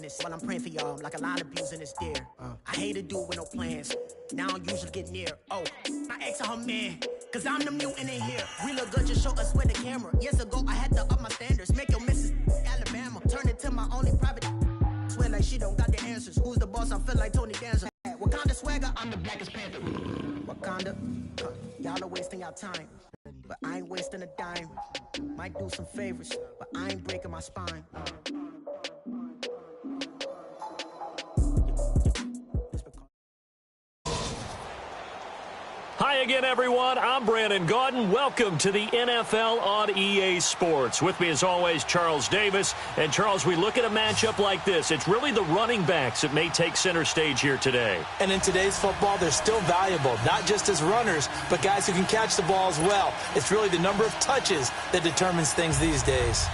and it's while I'm praying for y'all, like a line abusing this deer. I hate a dude with no plans. Now I don't usually get near. Oh, I asked her man, cause I'm the mutant in here. We look good, just show us where the camera. Years ago, I had to up my standards. Make your Mrs. Alabama. Turn it to my only private. Swear like she don't got the answers. Who's the boss? I feel like Tony Danza. Wakanda swagger, I'm the blackest panther. Wakanda, y'all are wasting your time. But I ain't wasting a dime. Might do some favors, but I ain't breaking my spine. Hi again, everyone. I'm Brandon Gaudin. Welcome to the NFL on EA Sports. With me, as always, Charles Davis. And, Charles, we look at a matchup like this. It's really the running backs that may take center stage here today. And in today's football, they're still valuable, not just as runners, but guys who can catch the ball as well. It's really the number of touches that determines things these days.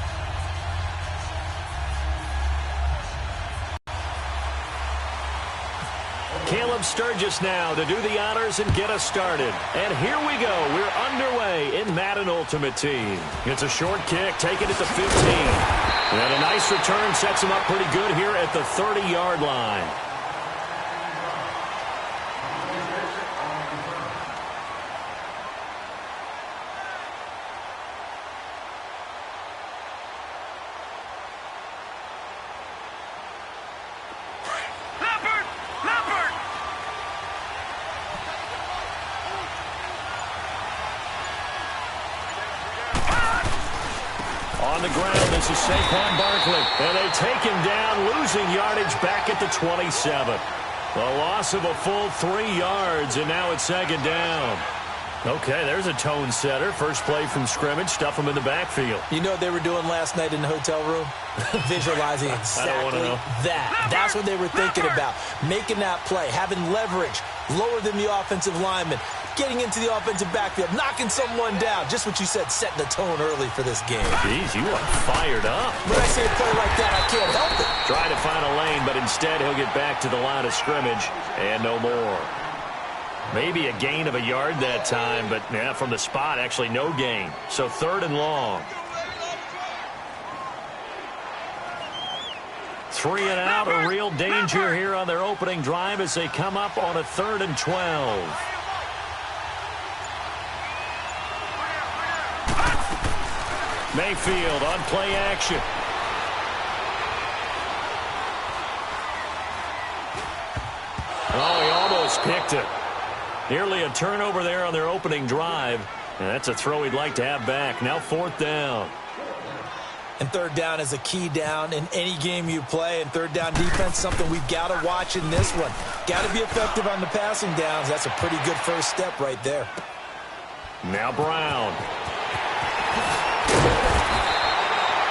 Caleb Sturgis now to do the honors and get us started. And here we go. We're underway in Madden Ultimate Team. It's a short kick, taken at the 15. And a nice return sets him up pretty good here at the 30-yard line. On the ground, this is Saquon Barkley. And they take him down, losing yardage back at the 27. A loss of a full 3 yards, and now it's second down. Okay, there's a tone setter. First play from scrimmage, stuff him in the backfield. You know what they were doing last night in the hotel room? Visualizing exactly that. That's what they were thinking about. Making that play, having leverage, lower than the offensive lineman, getting into the offensive backfield, knocking someone down. Just what you said, setting the tone early for this game. Jeez, you are fired up. When I say a play like that, I can't help it. Try to find a lane, but instead he'll get back to the line of scrimmage and no more. Maybe a gain of a yard that time, but yeah, from the spot, actually no gain. So third and long. 3 and out, a real danger here on their opening drive as they come up on a 3rd and 12. Mayfield on play action. Oh, he almost picked it. Nearly a turnover there on their opening drive. And that's a throw he'd like to have back. Now 4th down. And 3rd down is a key down in any game you play. And 3rd down defense, something we've got to watch in this one. Got to be effective on the passing downs. That's a pretty good first step right there. Now Brown.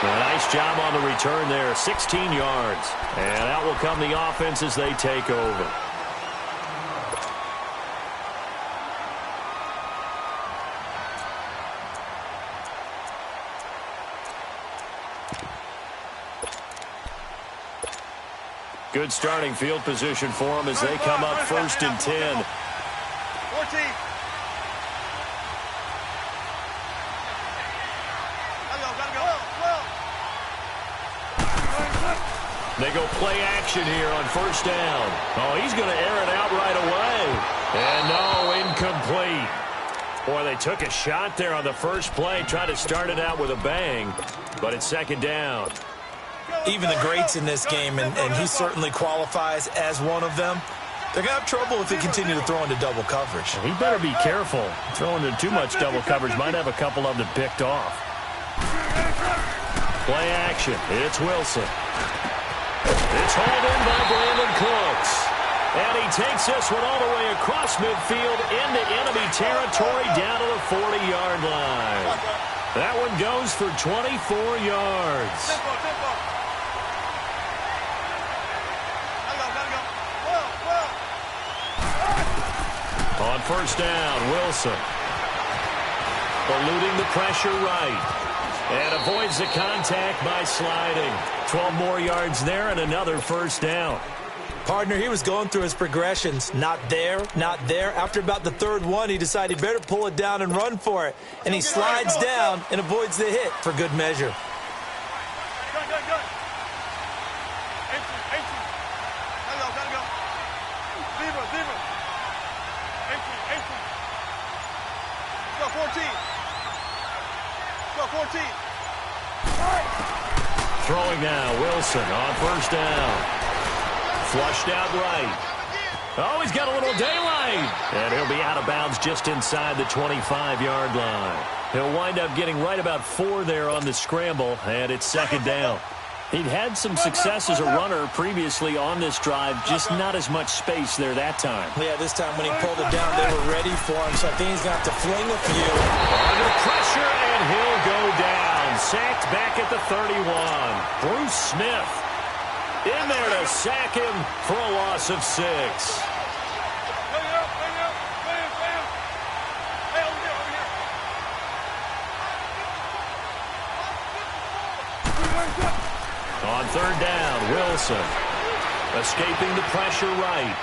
A nice job on the return there. 16 yards. And out will come the offense as they take over. Good starting field position for them as they come up 1st and 10. 14. They go play action here on 1st down. Oh, he's going to air it out right away. And no, incomplete. Boy, they took a shot there on the first play, tried to start it out with a bang, but it's 2nd down. Even the greats in this game, and he certainly qualifies as one of them, they're going to have trouble if they continue to throw into double coverage. He better be careful. Throwing into too much double coverage might have a couple of them picked off. Play action. It's Wilson. It's hauled in by Brandon Cooks. And he takes this one all the way across midfield into enemy territory down to the 40-yard line. That one goes for 24 yards. On 1st down, Wilson. Eluding the pressure right. And avoids the contact by sliding. 12 more yards there and another 1st down. Partner, he was going through his progressions. Not there, not there. After about the 3rd one, he decided better pull it down and run for it. And he slides down and avoids the hit for good measure. Go 14. Go 14. Throwing now, Wilson on first down. Flushed out right. Oh, he's got a little daylight. And he'll be out of bounds just inside the 25-yard line. He'll wind up getting right about 4 there on the scramble, and it's second down. He'd had some success as a runner previously on this drive, just not as much space there that time. Yeah, this time when he pulled it down, they were ready for him, so I think he's going to have to fling a few. Under pressure, and he'll go down. Sacked back at the 31. Bruce Smith in there to sack him for a loss of 6. On third down, Wilson escaping the pressure right.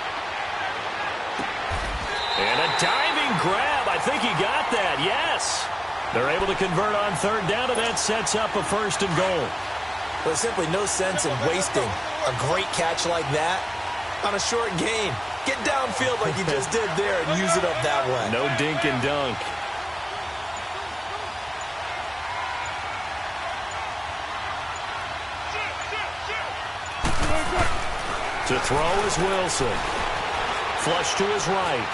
And a diving grab. I think he got that, yes. They're able to convert on third down, and that sets up a 1st and goal. There's simply no sense in wasting a great catch like that on a short gain. Get downfield like you just did there and use it up that way. No dink and dunk. To throw is Wilson. Flush to his right.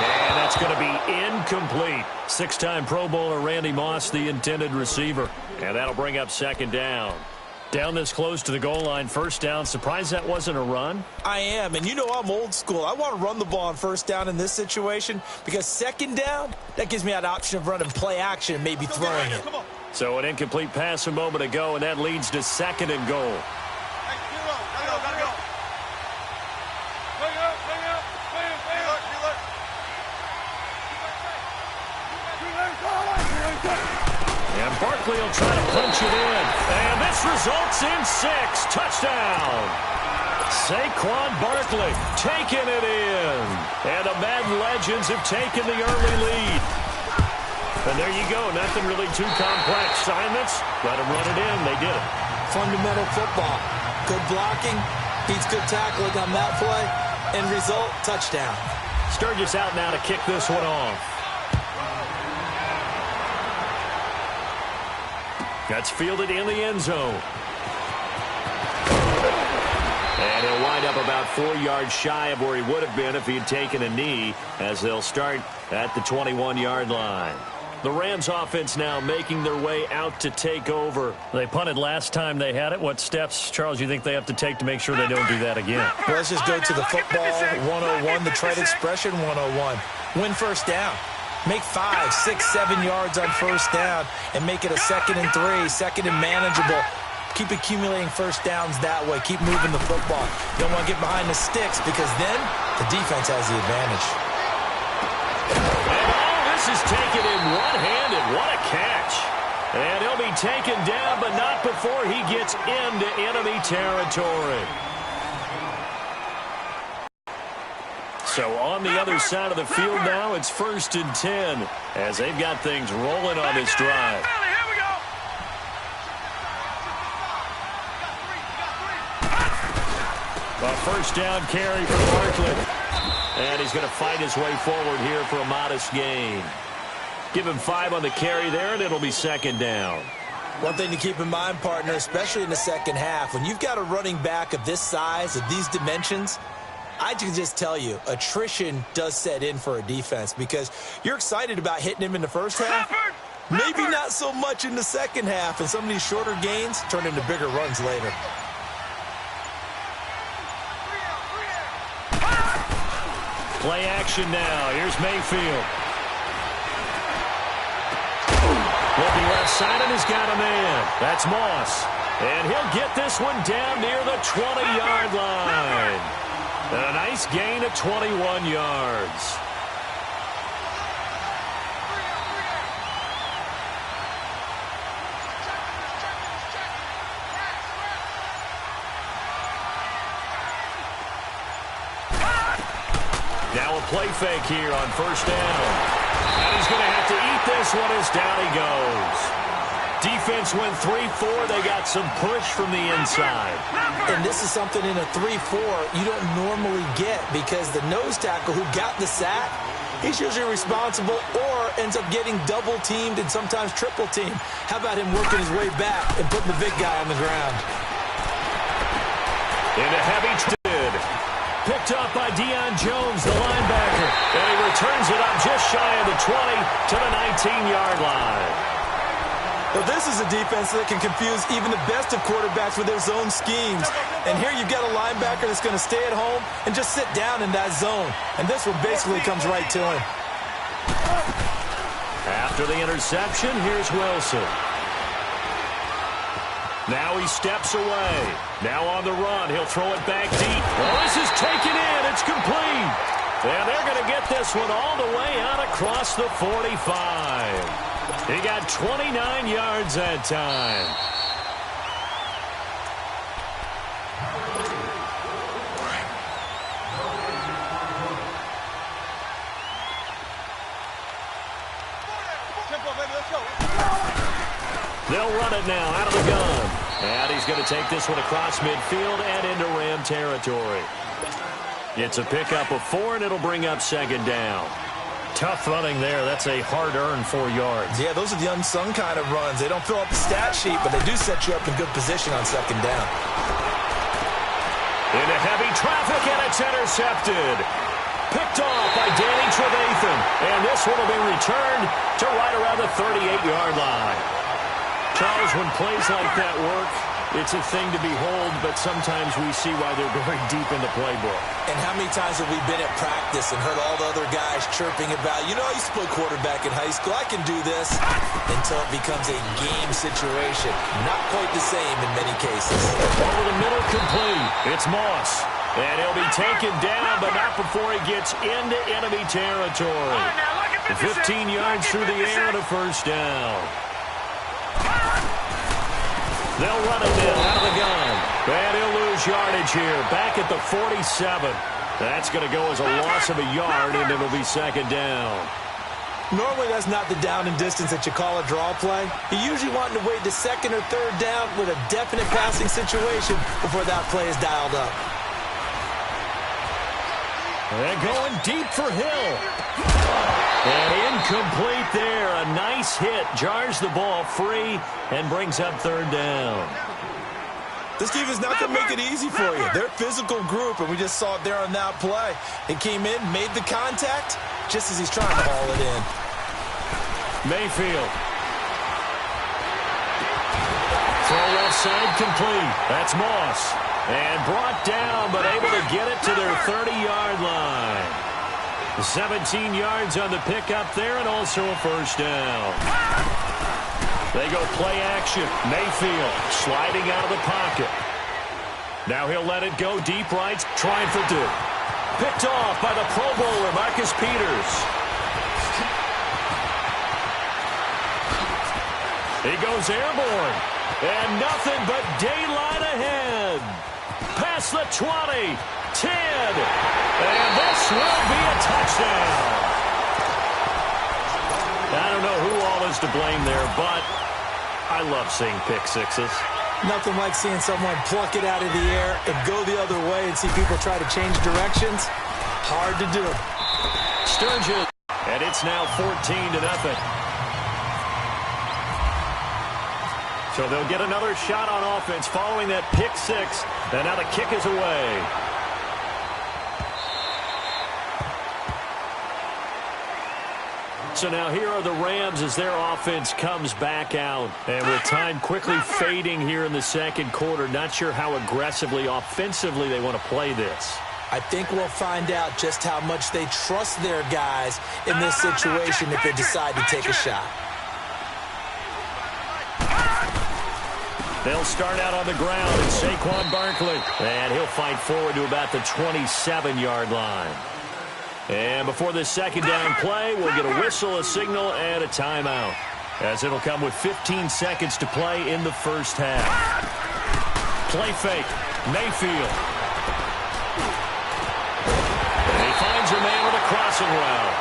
And that's going to be incomplete. 6-time Pro Bowler Randy Moss, the intended receiver. And that'll bring up second down. Down this close to the goal line, first down. Surprised that wasn't a run? I am, and you know I'm old school. I want to run the ball on first down in this situation because second down, that gives me that option of running play action and maybe throwing it. So an incomplete pass a moment ago, and that leads to 2nd and goal. And Barkley will try to punch it in. And this results in 6. Touchdown. Saquon Barkley taking it in. And the Madden Legends have taken the early lead. And there you go. Nothing really too complex. Assignments, let them run it in. They did it. Fundamental football. Good blocking, beats good tackling on that play. End result, touchdown. Sturgis out now to kick this one off. That's fielded in the end zone. And he'll wind up about 4 yards shy of where he would have been if he had taken a knee, as they'll start at the 21-yard line. The Rams offense now making their way out to take over. They punted last time they had it. What steps, Charles, you think they have to take to make sure they don't do that again? Well, let's just go to the football 101, the trade expression 101. Win first down. Make 5, 6, 7 yards on first down and make it a 2nd and 3, 2nd and manageable. Keep accumulating first downs that way. Keep moving the football. You don't want to get behind the sticks because then the defense has the advantage. Is taken in one-handed. What a catch. And he'll be taken down, but not before he gets into enemy territory. So on the other side of the field now, it's 1st and 10 as they've got things rolling on this drive. A first down carry for Barkley. And he's going to fight his way forward here for a modest gain. Give him 5 on the carry there, and it'll be 2nd down. One thing to keep in mind, partner, especially in the second half, when you've got a running back of this size, of these dimensions, I can just tell you, attrition does set in for a defense because you're excited about hitting him in the first half. Maybe not so much in the second half, and some of these shorter gains turn into bigger runs later. Play action now. Here's Mayfield. Looking left side, and he's got a man. That's Moss. And he'll get this one down near the 20-yard line. And a nice gain of 21 yards. Now a play fake here on first down. And he's going to have to eat this one as down he goes. Defense went 3-4. They got some push from the inside. And this is something in a 3-4 you don't normally get because the nose tackle who got the sack, he's usually responsible or ends up getting double-teamed and sometimes triple-teamed. How about him working his way back and putting the big guy on the ground? Into heavy did. Picked up by Deion Jones, the linebacker. And he returns it up just shy of the 20 to the 19-yard line. Well, this is a defense that can confuse even the best of quarterbacks with their zone schemes. And here you've got a linebacker that's going to stay at home and just sit down in that zone. And this one basically comes right to him. After the interception, here's Wilson. Now he steps away. Now on the run. He'll throw it back deep. Oh, this is taken in. It's complete. And they're going to get this one all the way out across the 45. He got 29 yards that time. They'll run it now out of the gun. And he's going to take this one across midfield and into Ram territory. It's a pickup of 4, and it'll bring up second down. Tough running there. That's a hard-earned 4 yards. Yeah, those are the unsung kind of runs. They don't fill up the stat sheet, but they do set you up in good position on second down. Into heavy traffic, and it's intercepted. Picked off by Danny Trevathan. And this one will be returned to right around the 38-yard line. Charles, when plays like that work, it's a thing to behold, but sometimes we see why they're going deep in the playbook. And how many times have we been at practice and heard all the other guys chirping about, you know, I used to play quarterback in high school, I can do this, until it becomes a game situation. Not quite the same in many cases. Over the middle, complete. It's Moss. And he'll be taken down, but not before he gets into enemy territory. 15 yards through the air and a first down. They'll run it in out of the gun. And he'll lose yardage here. Back at the 47. That's going to go as a loss of a yard, and it'll be second down. Normally that's not the down and distance that you call a draw play. You usually want to wait to second or third down with a definite passing situation before that play is dialed up. And going deep for Hill. And incomplete there. A nice hit. Jars the ball free and brings up third down. This defense is not going to make it easy for you. They're a physical group, and we just saw it there on that play. It came in, made the contact, just as he's trying to haul it in. Mayfield. Throw left side complete. That's Moss. And brought down, but able to get it to their 30-yard line. 17 yards on the pickup there, and also a first down. They go play action. Mayfield sliding out of the pocket. Now he'll let it go deep right, trying for two. Picked off by the Pro Bowler, Marcus Peters. He goes airborne. And nothing but daylight ahead. Past the 20, 10, and this will be a touchdown. I don't know who all is to blame there, but I love seeing pick sixes. Nothing like seeing someone pluck it out of the air and go the other way and see people try to change directions. Hard to do. Sturgis, and it's now 14-0. So they'll get another shot on offense following that pick six. And now the kick is away. So now here are the Rams as their offense comes back out. And with time quickly fading here in the second quarter, not sure how aggressively, offensively they want to play this. I think we'll find out just how much they trust their guys in this situation if they decide to take a shot. They'll start out on the ground, and Saquon Barkley. And he'll fight forward to about the 27-yard line. And before this second down play, we'll get a whistle, a signal, and a timeout, as it'll come with 15 seconds to play in the first half. Play fake. Mayfield. And he finds a man with a crossing route.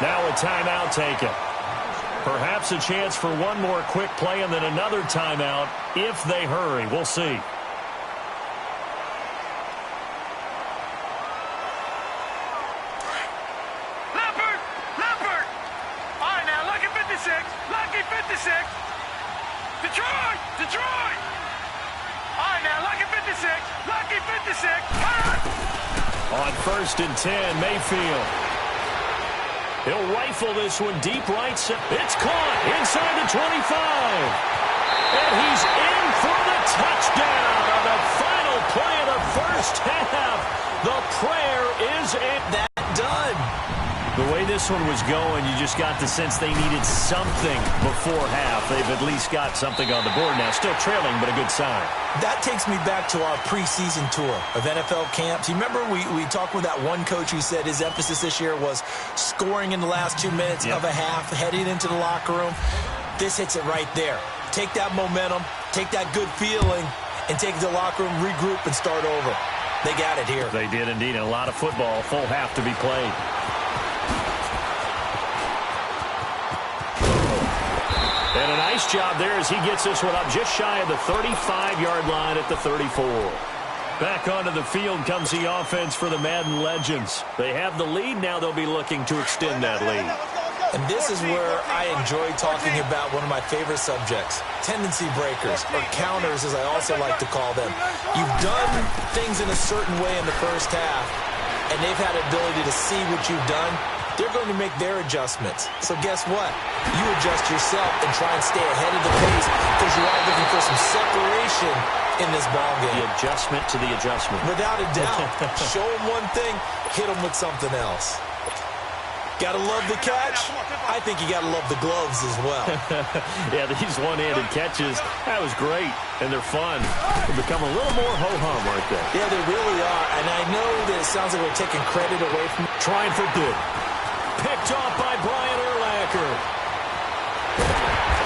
Now a timeout taken. Perhaps a chance for one more quick play and then another timeout if they hurry. We'll see. Detroit! All right, now, lucky 56. Lucky 56. On 1st and 10, Mayfield. He'll rifle this one deep right. It's caught inside the 25. And he's in for the touchdown on the final play of the first half. The prayer is that done. The way this one was going, you just got the sense they needed something before half. They've at least got something on the board now. Still trailing, but a good sign. That takes me back to our preseason tour of NFL camps. You remember we talked with that one coach who said his emphasis this year was scoring in the last 2 minutes of a half, heading into the locker room. This hits it right there. Take that momentum, take that good feeling, and take it to the locker room, regroup, and start over. They got it here. They did indeed, and a lot of football, full half to be played. And a nice job there as he gets this one up just shy of the 35-yard line at the 34. Back onto the field comes the offense for the Madden Legends. They have the lead. Now they'll be looking to extend that lead. And this is where I enjoy talking about one of my favorite subjects, tendency breakers, or counters as I also like to call them. You've done things in a certain way in the first half, and they've had the ability to see what you've done. They're going to make their adjustments. So guess what? You adjust yourself and try and stay ahead of the pace because you are looking for some separation in this ball game. The adjustment to the adjustment. Without a doubt. Show them one thing, hit them with something else. Gotta love the catch. I think you gotta love the gloves as well. Yeah, these one-handed catches, that was great, and they're fun. They become a little more ho-hum, aren't they? Yeah, they really are, and I know that it sounds like we're taking credit away from trying for good. Picked off by Brian Urlacher.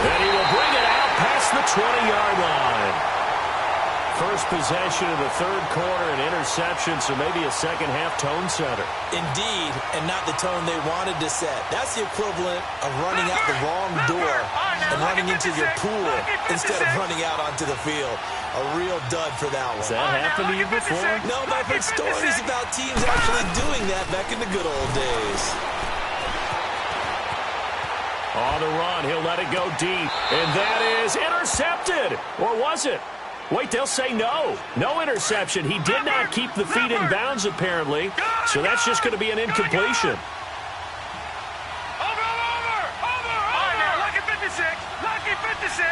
And he will bring it out past the 20-yard line. First possession of the third quarter, an interception, so maybe a second-half tone setter. Indeed, and not the tone they wanted to set. That's the equivalent of running out the wrong door and running into your pool instead of running out onto the field. A real dud for that one. Has that happened to you before? No, but I've heard stories about teams actually doing that back in the good old days. On the run, he'll let it go deep. And that is intercepted. Or was it? Wait, they'll say no. No interception. He did not keep the feet in bounds, apparently. So that's just going to be an incompletion. Over! All right, now, lucky 56. Lucky 56.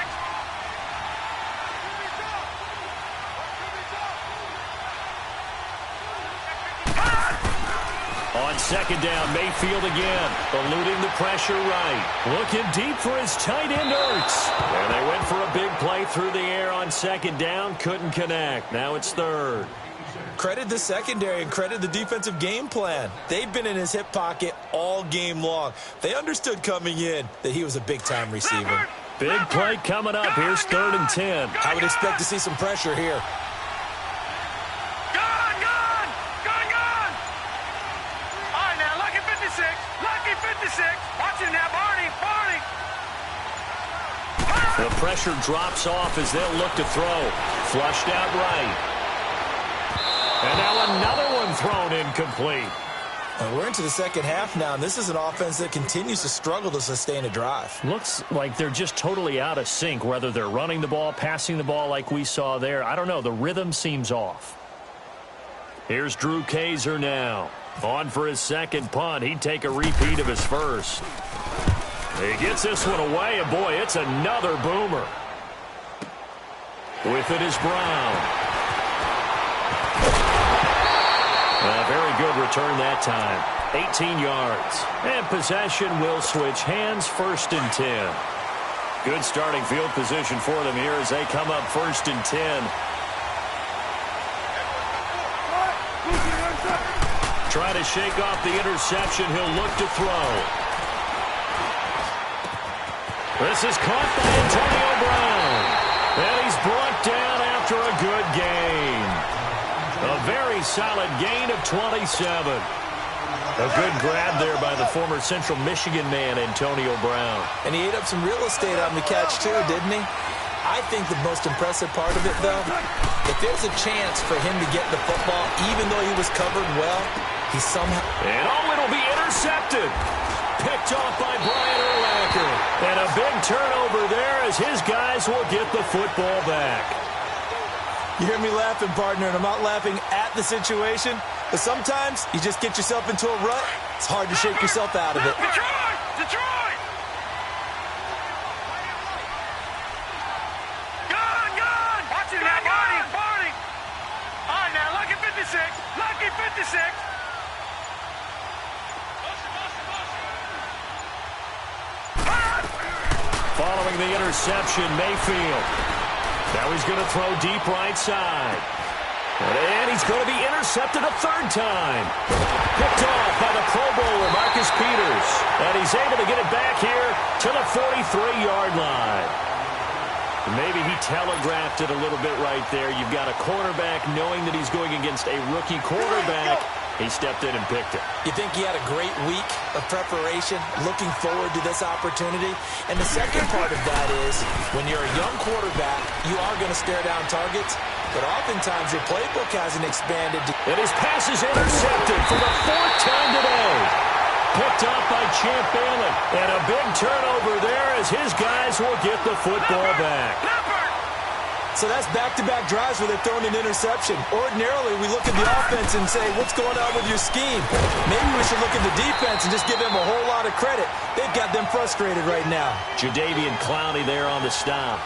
On second down, Mayfield again, eluding the pressure right. Looking deep for his tight end, Ertz. And they went for a big play through the air on second down, couldn't connect. Now it's third. Credit the secondary and credit the defensive game plan. They've been in his hip pocket all game long. They understood coming in that he was a big-time receiver. Big play coming up. Here's 3rd and 10. I would expect to see some pressure here. Watch him now, Barney. The pressure drops off as they'll look to throw. Flushed out right. And now another one thrown incomplete. We're into the second half now, and this is an offense that continues to struggle to sustain a drive. Looks like they're just totally out of sync, whether they're running the ball, passing the ball like we saw there. I don't know. The rhythm seems off. Here's Drew Kaiser now. On for his second punt. He'd take a repeat of his first. He gets this one away, and boy, it's another boomer. With it is Brown. A very good return that time. 18 yards. And possession will switch hands, 1st and 10. Good starting field position for them here as they come up 1st and 10. Try to shake off the interception. He'll look to throw. This is caught by Antonio Brown. And he's brought down after a good gain. A very solid gain of 27. A good grab there by the former Central Michigan man, Antonio Brown. And he ate up some real estate on the catch, too, didn't he? I think the most impressive part of it, though, if there's a chance for him to get the football, even though he was covered well, he somehow... And it'll be intercepted. Picked off by Brian Urlacher. And a big turnover there as his guys will get the football back. You hear me laughing, partner, and I'm not laughing at the situation, but sometimes you just get yourself into a rut. It's hard to shake yourself out of it. Detroit! Detroit! Gone! Gone! Watch it now, Barney! Barney! All right, now, lucky 56. Lucky 56. Following the interception, Mayfield. Now he's going to throw deep right side. And he's going to be intercepted a third time. Picked off by the Pro Bowler, Marcus Peters. And he's able to get it back here to the 43-yard line. Maybe he telegraphed it a little bit right there. You've got a quarterback knowing that he's going against a rookie quarterback. He stepped in and picked it. You think he had a great week of preparation, looking forward to this opportunity? And the second part of that is, when you're a young quarterback, you are going to stare down targets, but oftentimes your playbook hasn't expanded. And his pass is intercepted for the fourth time today. Picked up by Champ Bailey. And a big turnover there as his guys will get the football back. So that's back-to-back drives where they're throwing an interception. Ordinarily, we look at the offense and say, what's going on with your scheme? Maybe we should look at the defense and just give them a whole lot of credit. They've got them frustrated right now. Jadeveon Clowney there on the stop.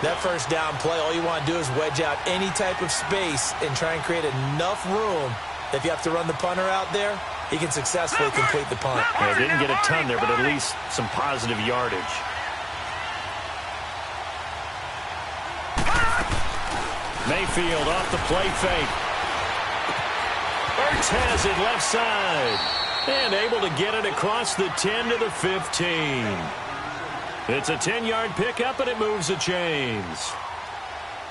That first down play, all you want to do is wedge out any type of space and try and create enough room. If you have to run the punter out there, he can successfully complete the punt. Yeah, didn't get a ton there, but at least some positive yardage. Mayfield off the play fake. Ertz has it left side. And able to get it across the 10 to the 15. It's a 10-yard pickup, and it moves the chains.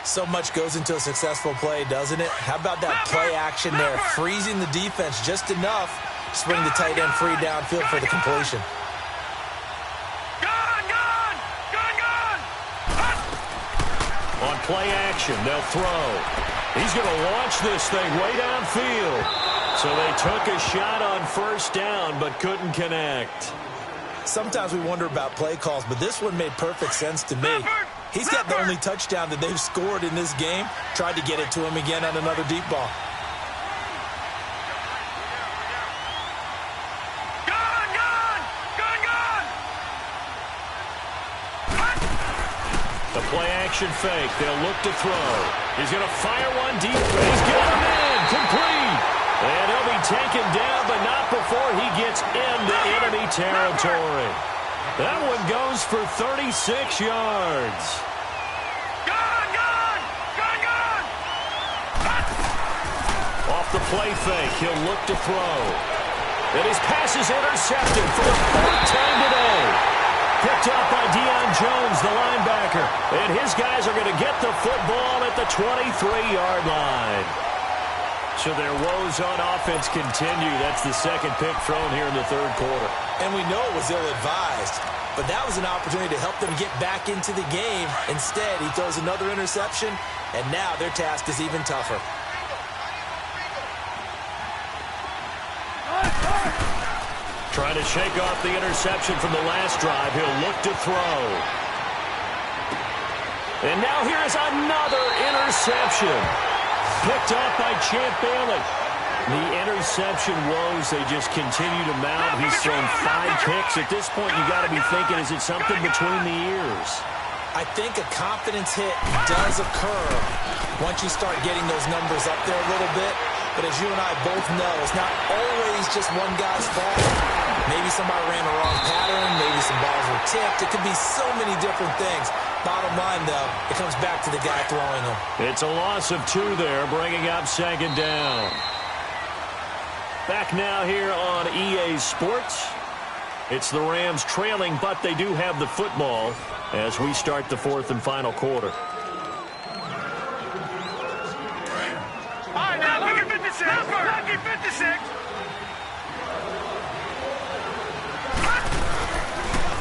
So much goes into a successful play, doesn't it? How about that play action there? Freezing the defense just enough to bring the tight end free downfield for the completion. On play action, they'll throw. He's going to launch this thing way downfield. So they took a shot on first down, but couldn't connect. Sometimes we wonder about play calls, but this one made perfect sense to me. He's got the only touchdown that they've scored in this game. Tried to get it to him again on another deep ball. The play action fake. They'll look to throw. He's going to fire one deep. He's got him in. Complete. And he'll be taken down, but not before he gets into enemy territory. That one goes for 36 yards. Off the play fake, he'll look to throw. And his pass is intercepted for the fourth time today. Picked up by Deion Jones, the linebacker. And his guys are going to get the football at the 23-yard line. So their woes on offense continue. That's the second pick thrown here in the third quarter. And we know it was ill-advised, but that was an opportunity to help them get back into the game. Instead, he throws another interception, and now their task is even tougher. Trying to shake off the interception from the last drive. He'll look to throw. And now here is another interception. Picked up by Champ Bailey. The interception woes, they just continue to mount. He's thrown 5 picks. At this point, you got to be thinking, is it something between the ears? I think a confidence hit does occur once you start getting those numbers up there a little bit. But as you and I both know, it's not always just one guy's fault. Maybe somebody ran the wrong pattern. Maybe some balls were tipped. It could be so many different things. Bottom line, though, it comes back to the guy throwing them. It's a loss of 2 there, bringing up second down. Back now here on EA Sports. It's the Rams trailing, but they do have the football as we start the fourth and final quarter. All right, now, lucky 56. Lucky 56.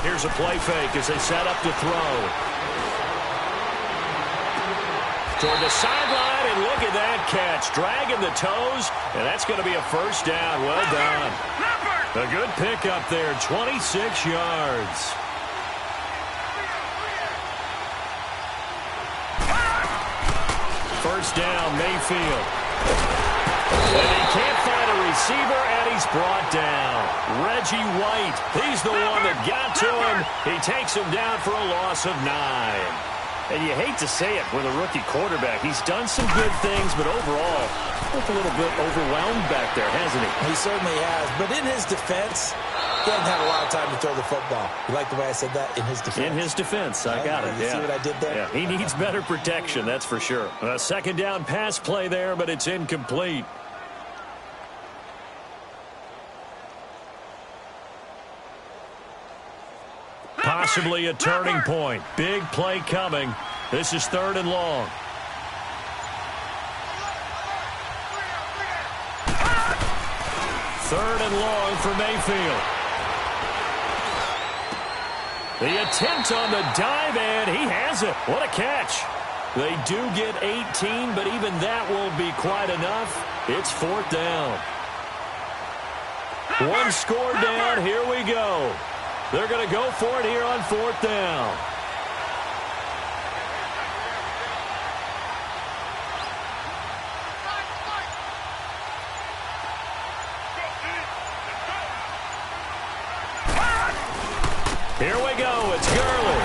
Here's a play fake as they set up to throw. Toward the sideline, and look at that catch. Dragging the toes, and that's going to be a first down. Well done. A good pickup there, 26 yards. First down, Mayfield. And he can't find a receiver, and he's brought down. Reggie White, he's the one that got to him. He takes him down for a loss of 9. And you hate to say it with a rookie quarterback. He's done some good things, but overall, looked a little bit overwhelmed back there, hasn't he? He certainly has. But in his defense, he hasn't had a lot of time to throw the football. You like the way I said that? In his defense. In his defense. I got it. You see what I did there? Yeah, he needs better protection, that's for sure. A second down pass play there, but it's incomplete. Possibly a turning point. Big play coming. This is 3rd and long. Third and long for Mayfield. The attempt on the dive, and he has it. What a catch. They do get 18, but even that won't be quite enough. It's 4th down. One score down. Here we go. They're going to go for it here on 4th down. Here we go. It's Gurley.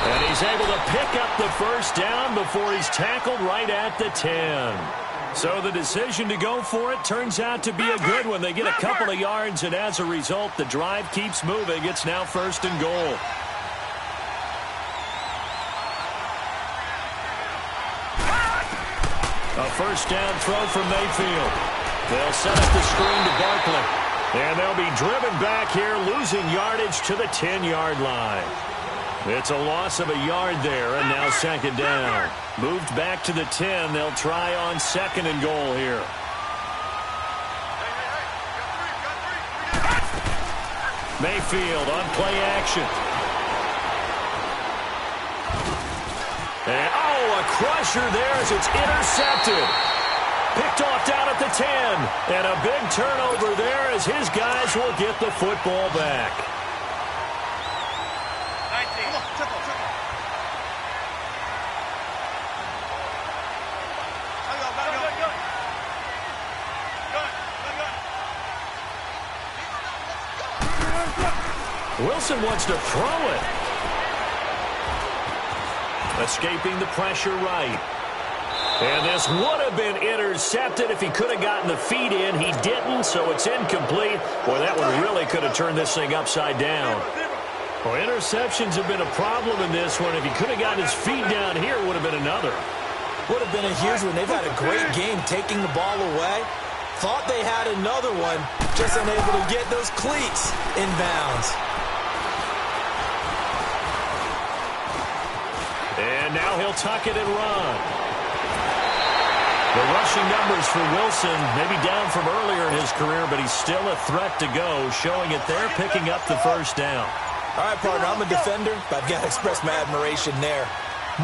And he's able to pick up the first down before he's tackled right at the 10. So the decision to go for it turns out to be a good one. They get a couple of yards, and as a result, the drive keeps moving. It's now 1st and goal. A first down throw from Mayfield. They'll set up the screen to Barkley. And they'll be driven back here, losing yardage to the 10-yard line. It's a loss of a yard there, and now 2nd down. Moved back to the 10. They'll try on 2nd and goal here. Mayfield on play action. And, a crusher there as it's intercepted. Picked off down at the 10. And a big turnover there as his guys will get the football back. Wilson wants to throw it. Escaping the pressure right. And this would have been intercepted if he could have gotten the feet in. He didn't, so it's incomplete. Boy, that one really could have turned this thing upside down. Well, interceptions have been a problem in this one. If he could have gotten his feet down here, it would have been another. Would have been a huge one. They've had a great game taking the ball away. Thought they had another one, just unable to get those cleats inbounds. And now he'll tuck it and run. The rushing numbers for Wilson, maybe down from earlier in his career, but he's still a threat to go, showing it there, picking up the first down. All right, partner, I'm a defender, but I've got to express my admiration there.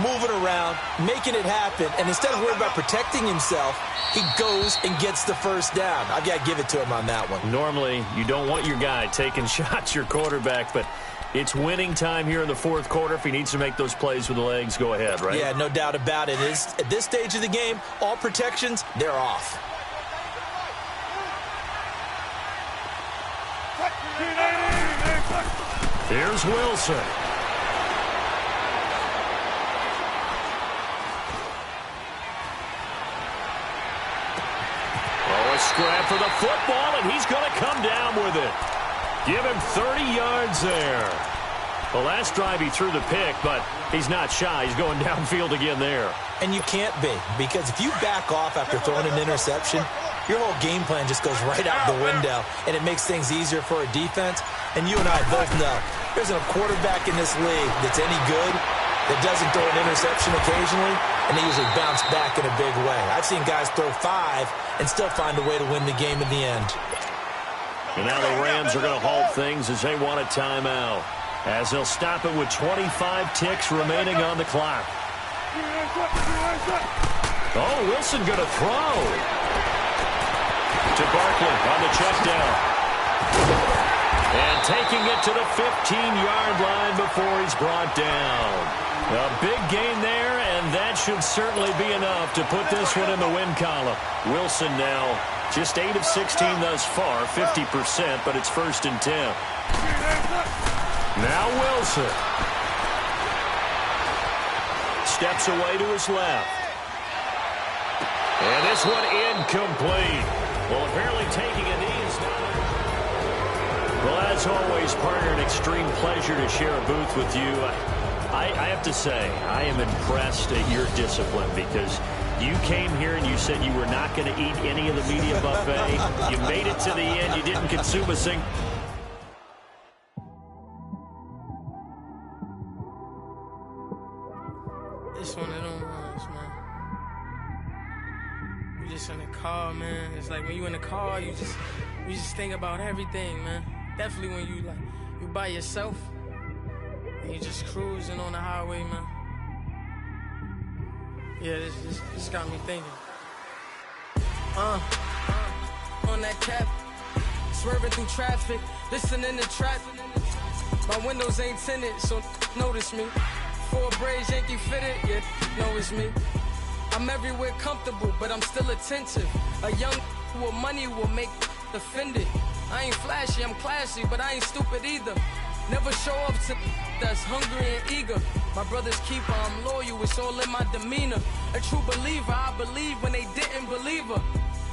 Moving around, making it happen, and instead of worrying about protecting himself, he goes and gets the first down. I've got to give it to him on that one. Normally, you don't want your guy taking shots, your quarterback, but it's winning time here in the 4th quarter. If he needs to make those plays with the legs, go ahead, right? Yeah, no doubt about it. At this stage of the game, all protections, they're off. Here's Wilson. Oh, a scrap for the football, and he's going to come down with it. Give him 30 yards there. The last drive he threw the pick, but he's not shy. He's going downfield again there. And you can't be, because if you back off after throwing an interception, your whole game plan just goes right out the window, and it makes things easier for a defense. And you and I both know there isn't a quarterback in this league that's any good that doesn't throw an interception occasionally, and they usually bounce back in a big way. I've seen guys throw 5 and still find a way to win the game in the end. And now the Rams are going to halt things as they want a timeout. as they'll stop it with 25 ticks remaining on the clock. Oh, Wilson going to throw. To Barkley on the check down. And taking it to the 15-yard line before he's brought down. A big gain there, and that should certainly be enough to put this one in the win column. Wilson now just 8 of 16 thus far, 50%, but it's 1st and 10. Now Wilson. Steps away to his left. And this one incomplete. Well, apparently taking a knee is not. Well, as always, partner, an extreme pleasure to share a booth with you. I have to say, I am impressed at your discipline because you came here and you said you were not going to eat any of the media buffet. You made it to the end. You didn't consume a single. It's one of them ones, man. You just in the car, man. It's like when you in the car, you just think about everything, man. Definitely when you by yourself and you just cruising on the highway, man. Yeah, this got me thinking. On that cap, swerving through traffic, listening to traffic. My windows ain't tinted, so notice me. 4 braids, Yankee fitted, yeah, know it's me. I'm everywhere comfortable, but I'm still attentive. A young with money will make offended. I ain't flashy, I'm classy, but I ain't stupid either. Never show up to that's hungry and eager. My brother's keeper, I'm loyal, it's all in my demeanor. A true believer, I believe when they didn't believe her.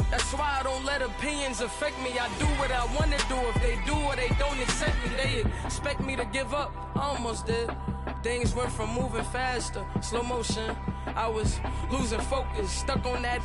That's why I don't let opinions affect me. I do what I want to do. If they do or they don't accept me, they expect me to give up. I almost did. Things went from moving faster, slow motion. I was losing focus, stuck on that.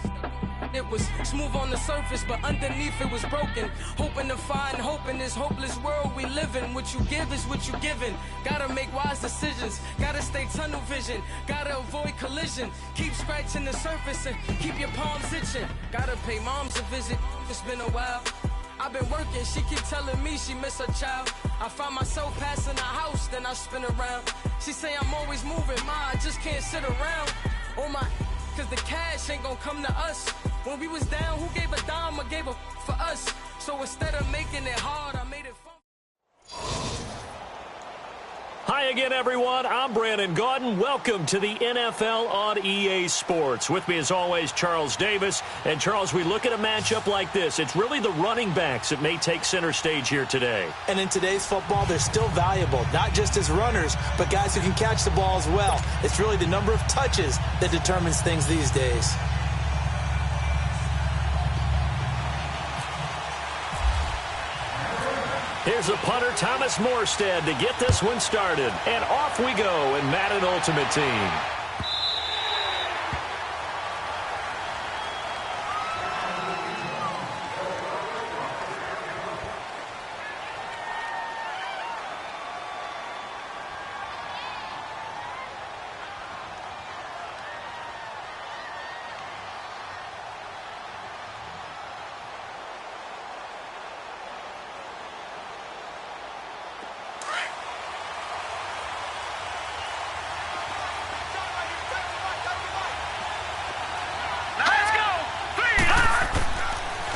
It was smooth on the surface, but underneath it was broken. Hoping to find hope in this hopeless world we live in. What you give is what you given. Gotta make wise decisions. Gotta stay tunnel vision. Gotta avoid collision. Keep scratching the surface and keep your palms itching. Gotta pay moms a visit. It's been a while. I've been working, she keep telling me she miss her child. I find myself passing the house, then I spin around. She say I'm always moving, ma, I just can't sit around. Oh my, cause the cash ain't gonna come to us. When we was down, who gave a dime or gave a for us? So instead of making it hard, I made it fun. Hi again, everyone. I'm Brandon Gaudin. Welcome to the NFL on EA Sports. With me, as always, Charles Davis. And, Charles, we look at a matchup like this. It's really the running backs that may take center stage here today. And in today's football, they're still valuable, not just as runners, but guys who can catch the ball as well. It's really the number of touches that determines things these days. Here's a punter, Thomas Morstead, to get this one started. And off we go in Madden Ultimate Team.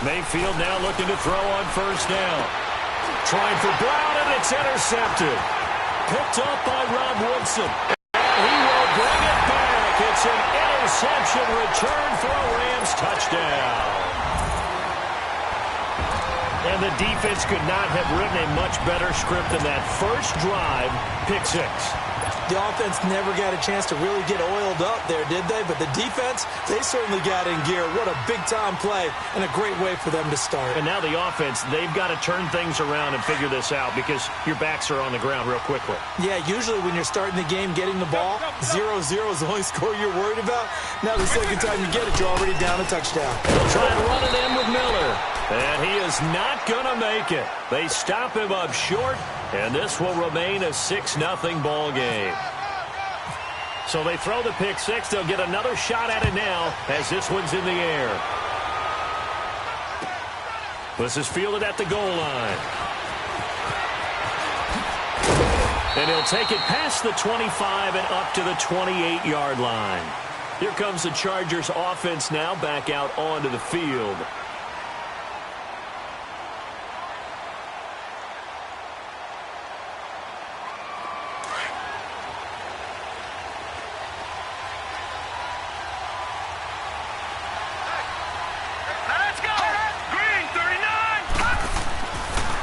Mayfield now looking to throw on first down. Trying for Brown, and it's intercepted. Picked up by Rob Woodson. And he will bring it back. It's an interception return for a Rams touchdown. And the defense could not have written a much better script than that first drive, pick six. The offense never got a chance to really get oiled up there, did they? But the defense, they certainly got in gear. What a big-time play and a great way for them to start. And now the offense, they've got to turn things around and figure this out because your backs are on the ground real quickly. Yeah, usually when you're starting the game getting the ball, 0-0 is the only score you're worried about. Now the second time you get it, you're already down a touchdown. They'll try and run it in with Miller. And he is not going to make it. They stop him up short, and this will remain a 6-0 ball game. So they throw the pick six. They'll get another shot at it now as this one's in the air. This is fielded at the goal line. And he'll take it past the 25 and up to the 28-yard line. Here comes the Chargers offense now back out onto the field.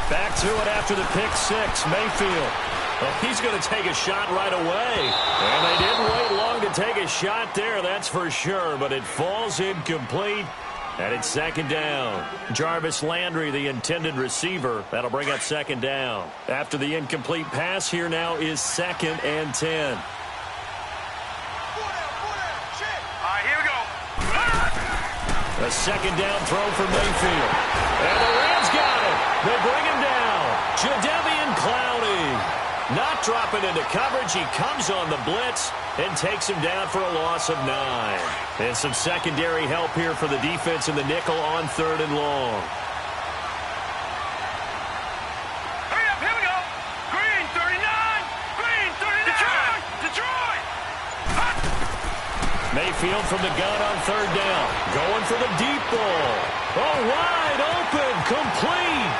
Back to it after the pick six. Mayfield. Well, he's going to take a shot right away. And they didn't wait long to take a shot there, that's for sure. But it falls incomplete. And it's second down. Jarvis Landry, the intended receiver. That'll bring up second down. After the incomplete pass, here now is 2nd and 10. Here we go. A second down throw for Mayfield. And the Rams got it. They bring him down. Jadeveon Clowney. Not dropping into coverage. He comes on the blitz and takes him down for a loss of 9. And some secondary help here for the defense in the nickel on 3rd and long. Hurry up, here we go. Green 39. Green 39. Detroit. Mayfield from the gun on 3rd down. Going for the deep ball. Oh, wide open. Complete.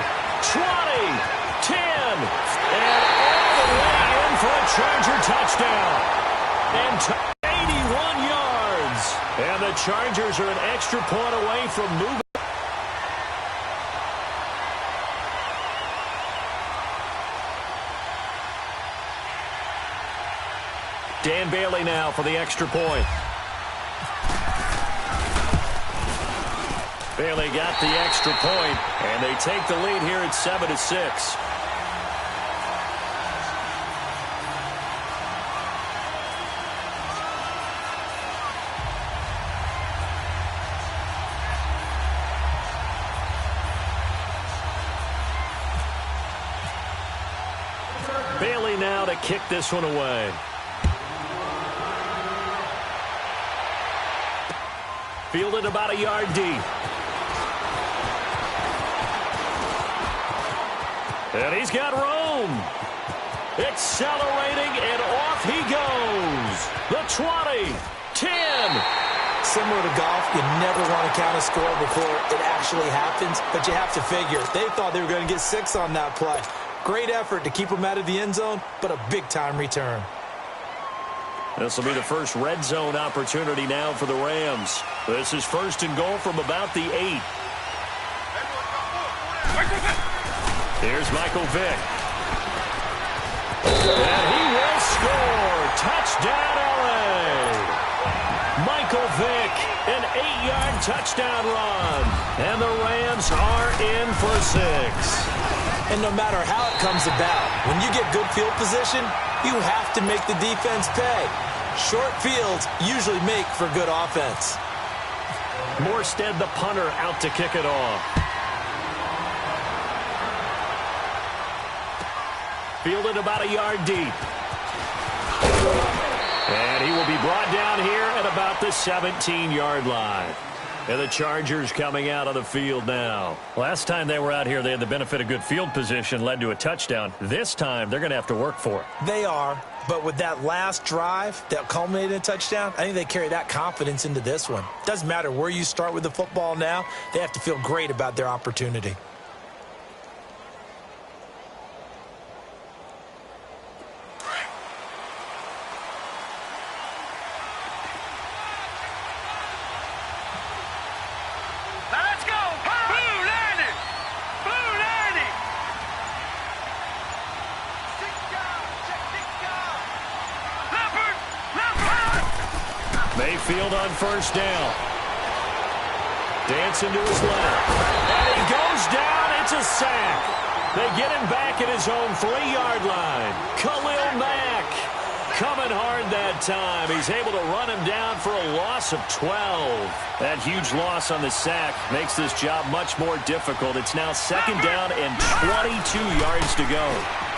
20. 10. And all the way in for a Charger touchdown. And 81 yards. And the Chargers are an extra point away from moving. Dan Bailey now for the extra point. Bailey got the extra point, and they take the lead here at 7-6. Bailey now to kick this one away. Fielded about a yard deep. And he's got room. Accelerating, and off he goes. The 20, 10. Similar to golf, you never want to count a score before it actually happens, but you have to figure. They thought they were going to get 6 on that play. Great effort to keep them out of the end zone, but a big-time return. This will be the first red zone opportunity now for the Rams. This is 1st and goal from about the 8. Here's Michael Vick. And he will score. Touchdown, LA. Michael Vick, an 8-yard touchdown run. And the Rams are in for 6. And no matter how it comes about, when you get good field position, you have to make the defense pay. Short fields usually make for good offense. Morstead, the punter, out to kick it off. Fielded about a yard deep. And he will be brought down here at about the 17-yard line. And the Chargers coming out of the field now. Last time they were out here, they had the benefit of good field position, led to a touchdown. This time, they're going to have to work for it. They are, but with that last drive that culminated in a touchdown, I think they carry that confidence into this one. Doesn't matter where you start with the football now, they have to feel great about their opportunity. Mayfield on 1st down. Dancing to his left. And he goes down. It's a sack. They get him back at his own 3-yard line. Khalil Mack coming hard that time. He's able to run him down for a loss of 12. That huge loss on the sack makes this job much more difficult. It's now 2nd down and 22 yards to go.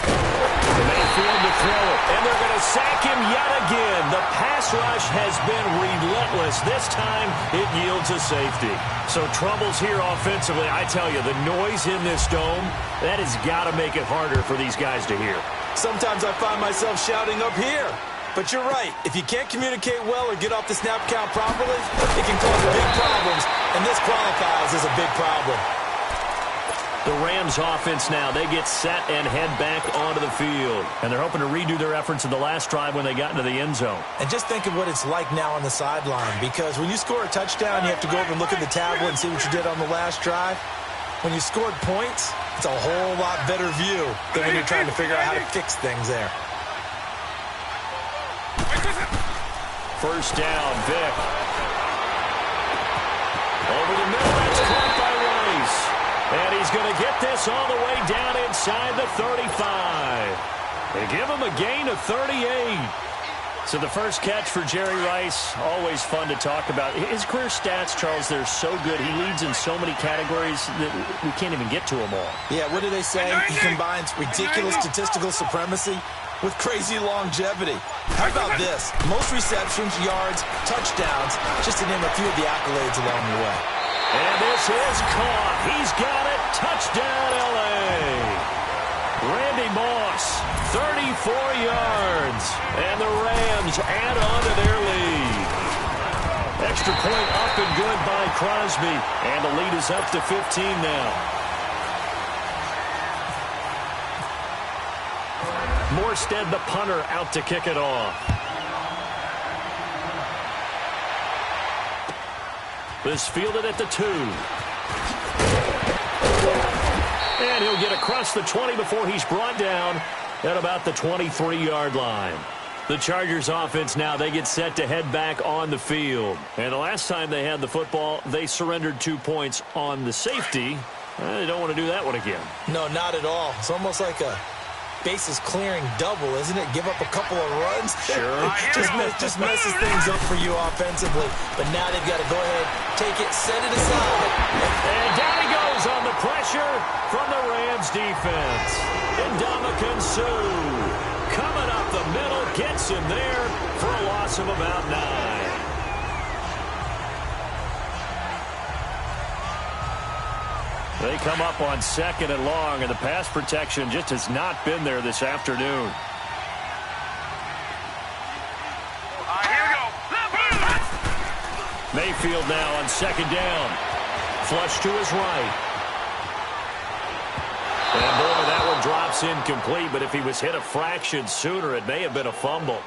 Mayfield to throw it, and they're going to sack him yet again. The pass rush has been relentless. This time, it yields a safety. So troubles here offensively. I tell you, the noise in this dome, that has got to make it harder for these guys to hear. Sometimes I find myself shouting up here. But you're right. If you can't communicate well or get off the snap count properly, it can cause big problems, and this qualifies as a big problem. The Rams offense now, they get set and head back onto the field. And they're hoping to redo their efforts in the last drive when they got into the end zone. And just think of what it's like now on the sideline, because when you score a touchdown, you have to go over and look at the tablet and see what you did on the last drive. When you scored points, it's a whole lot better view than when you're trying to figure out how to fix things there. First down, Vic. Over the middle, that's caught by Rice. And he's going to get this all the way down inside the 35. They give him a gain of 38. So the first catch for Jerry Rice, always fun to talk about. His career stats, Charles, they're so good. He leads in so many categories that we can't even get to them all. Yeah, what do they say? He combines ridiculous statistical supremacy with crazy longevity. How about this? Most receptions, yards, touchdowns, just to name a few of the accolades along the way. And this is caught. He's got it. Touchdown, L.A. Randy Moss, 34 yards. And the Rams add on to their lead. Extra point up and good by Crosby. And the lead is up to 15 now. Morstead, the punter, out to kick it off. This fielded at the 2. And he'll get across the 20 before he's brought down at about the 23-yard line. The Chargers offense now, they get set to head back on the field. And the last time they had the football, they surrendered 2 points on the safety. They don't want to do that one again. No, not at all. It's almost like a bases clearing double, isn't it? Give up a couple of runs. Sure. just messes things up for you offensively. But now they've got to go ahead, take it, set it aside. And down he goes on the pressure from the Rams defense. Ndamukong Suh coming up the middle, gets him there for a loss of about 9. They come up on 2nd and long, and the pass protection just has not been there this afternoon. Here we go. Mayfield now on 2nd down. Flush to his right. And boy, that one drops incomplete, but if he was hit a fraction sooner, it may have been a fumble.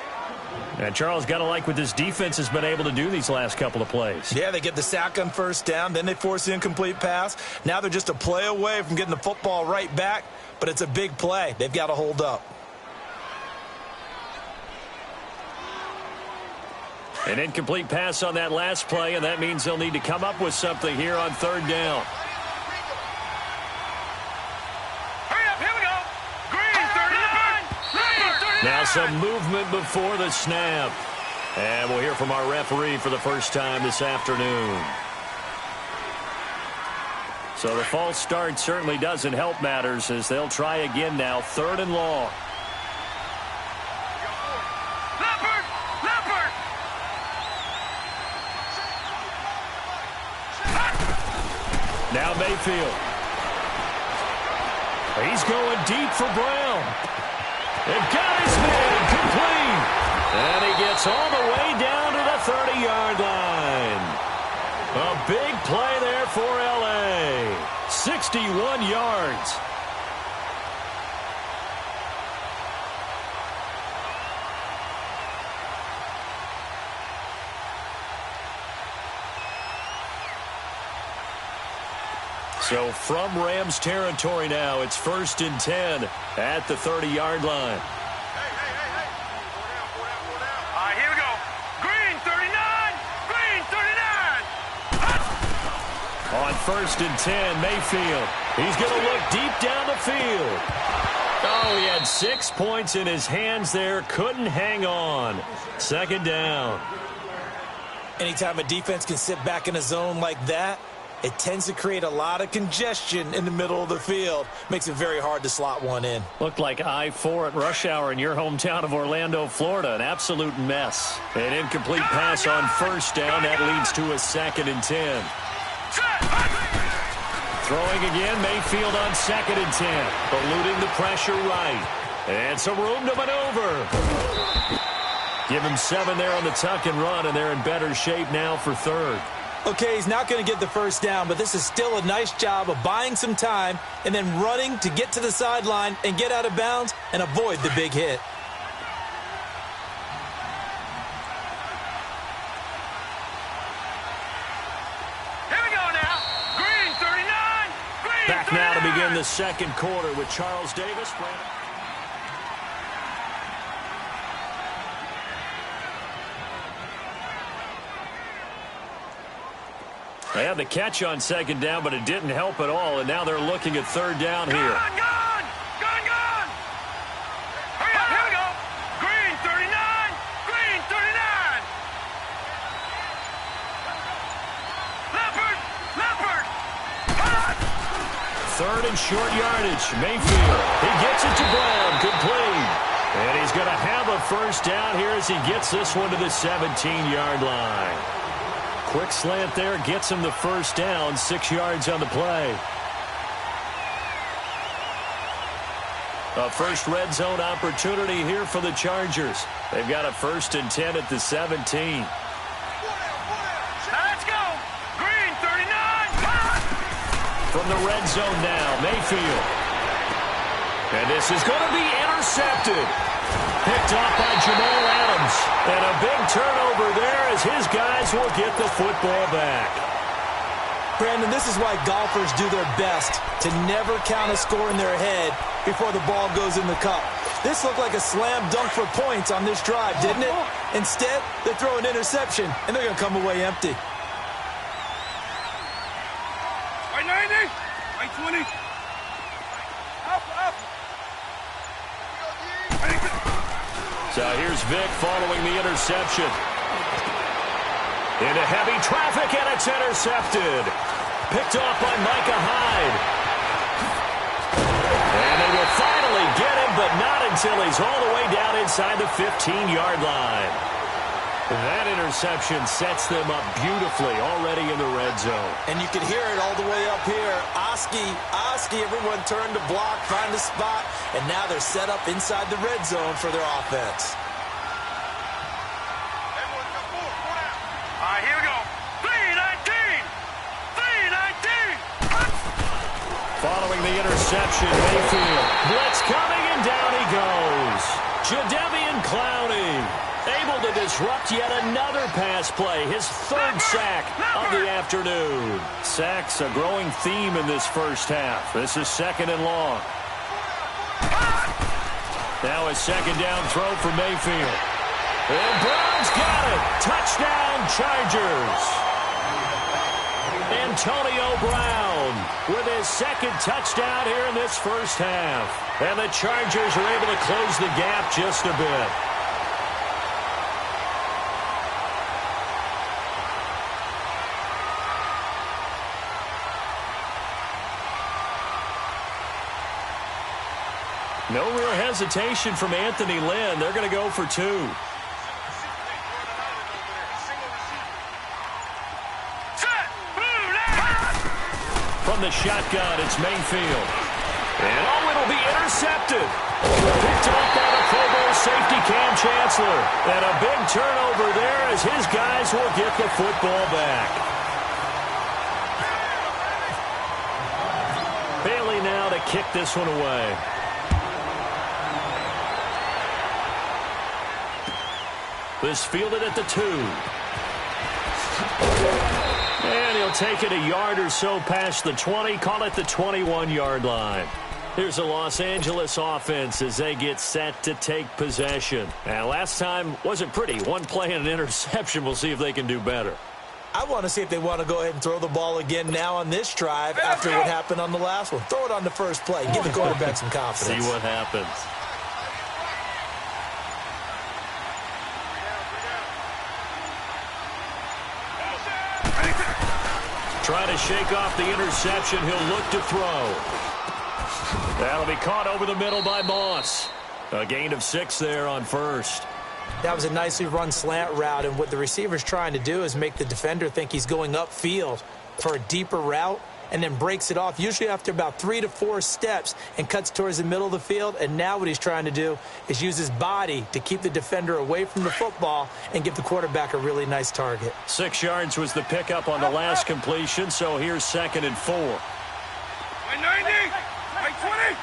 And Charles, got to like what this defense has been able to do these last couple of plays. Yeah, they get the sack on 1st down, then they force the incomplete pass. Now they're just a play away from getting the football right back, but it's a big play. They've got to hold up. An incomplete pass on that last play, and that means they'll need to come up with something here on 3rd down. Now some movement before the snap. And we'll hear from our referee for the first time this afternoon. So the false start certainly doesn't help matters as they'll try again now. 3rd and long. Now Mayfield. He's going deep for Brown. And got his man complete. And he gets all the way down to the 30-yard line. A big play there for L.A. 61 yards. So from Rams territory now, it's 1st and 10 at the 30-yard line. Here we go. Green 39. Green 39. On 1st and 10, Mayfield. He's going to look deep down the field. Oh, he had 6 points in his hands there. Couldn't hang on. 2nd down. Anytime a defense can sit back in a zone like that, it tends to create a lot of congestion in the middle of the field. Makes it very hard to slot one in. Looked like I-4 at rush hour in your hometown of Orlando, Florida. An absolute mess. An incomplete pass on 1st down. That leads to a 2nd and 10. Throwing again, Mayfield on 2nd and 10. Eluding the pressure right. And some room to maneuver. Give him 7 there on the tuck and run, and they're in better shape now for third. Okay, he's not going to get the first down, but this is still a nice job of buying some time and then running to get to the sideline and get out of bounds and avoid the big hit. Here we go now. Green 39. Green Back 39. now to begin the second quarter with Charles Davis. They had the catch on second down, but it didn't help at all, and now they're looking at third down here. Gone! Hurry up, here we go. Green 39. Green 39. Leopard. Third and short yardage. Mayfield. He gets it to Brown. Complete. And he's going to have a first down here as he gets this one to the 17-yard line. Quick slant there gets him the first down, 6 yards on the play. A first red zone opportunity here for the Chargers. They've got a 1st and 10 at the 17. Now let's go. Green 39. From the red zone now, Mayfield. And this is going to be intercepted. Picked off by Jamal Adams. And a big turnover there as his guys will get the football back. Brandon, this is why golfers do their best to never count a score in their head before the ball goes in the cup. This looked like a slam dunk for points on this drive, didn't it? Instead, they throw an interception, and they're going to come away empty. Right 90. Right 20. Up. So here's Vic following the interception. Into heavy traffic, and it's intercepted. Picked off by Micah Hyde. And they will finally get him, but not until he's all the way down inside the 15-yard line. That interception sets them up beautifully already in the red zone. And you can hear it all the way up here. Oski, everyone turned to block, find a spot, and now they're set up inside the red zone for their offense. All right, here we go. 319. Following the interception, Mayfield. Blitz coming, and down he goes. Jadeveon Clowney able to disrupt yet another pass play. His 3rd sack of the afternoon. Sacks a growing theme in this first half. This is 2nd and long. Now a 2nd down throw for Mayfield. And Brown's got it. Touchdown, Chargers. Antonio Brown with his 2nd touchdown here in this first half. And the Chargers are able to close the gap just a bit. No real hesitation from Anthony Lynn. They're going to go for 2. From the shotgun, it's Mayfield. And it'll be intercepted. Picked off by the Pro Bowl safety Cam Chancellor. And a big turnover there as his guys will get the football back. Bailey now to kick this one away. This fielded at the 2. And he'll take it a yard or so past the 20, call it the 21-yard line. Here's a Los Angeles offense as they get set to take possession. And last time wasn't pretty. One play and an interception. We'll see if they can do better. I want to see if they want to go ahead and throw the ball again now on this drive after what happened on the last one. Throw it on the first play. Give the quarterback some confidence. See what happens. Trying to shake off the interception. He'll look to throw. That'll be caught over the middle by Moss. A gain of 6 there on first. That was a nicely run slant route, and what the receiver's trying to do is make the defender think he's going upfield for a deeper route, and then breaks it off, usually after about 3 to 4 steps, and cuts towards the middle of the field. And now what he's trying to do is use his body to keep the defender away from the football and give the quarterback a really nice target. 6 yards was the pickup on the last completion, so here's 2nd and 4. 90, 20.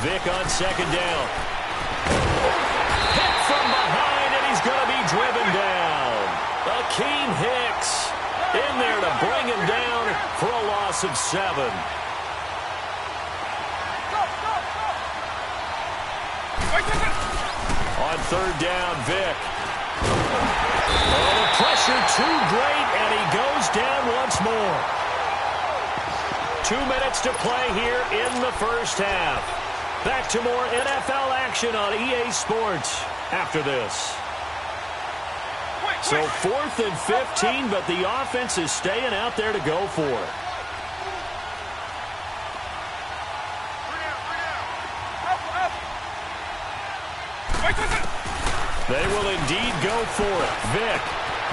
Vic on 2nd down. Hit from behind, and he's going to be driven down. Akeem Hicks in there to bring him down for a loss of 7. On 3rd down, Vic. Oh, the pressure too great, and he goes down once more. 2 minutes to play here in the first half. Back to more NFL action on EA Sports after this. So 4th and 15, but the offense is staying out there to go for it. They will indeed go for it. Vic.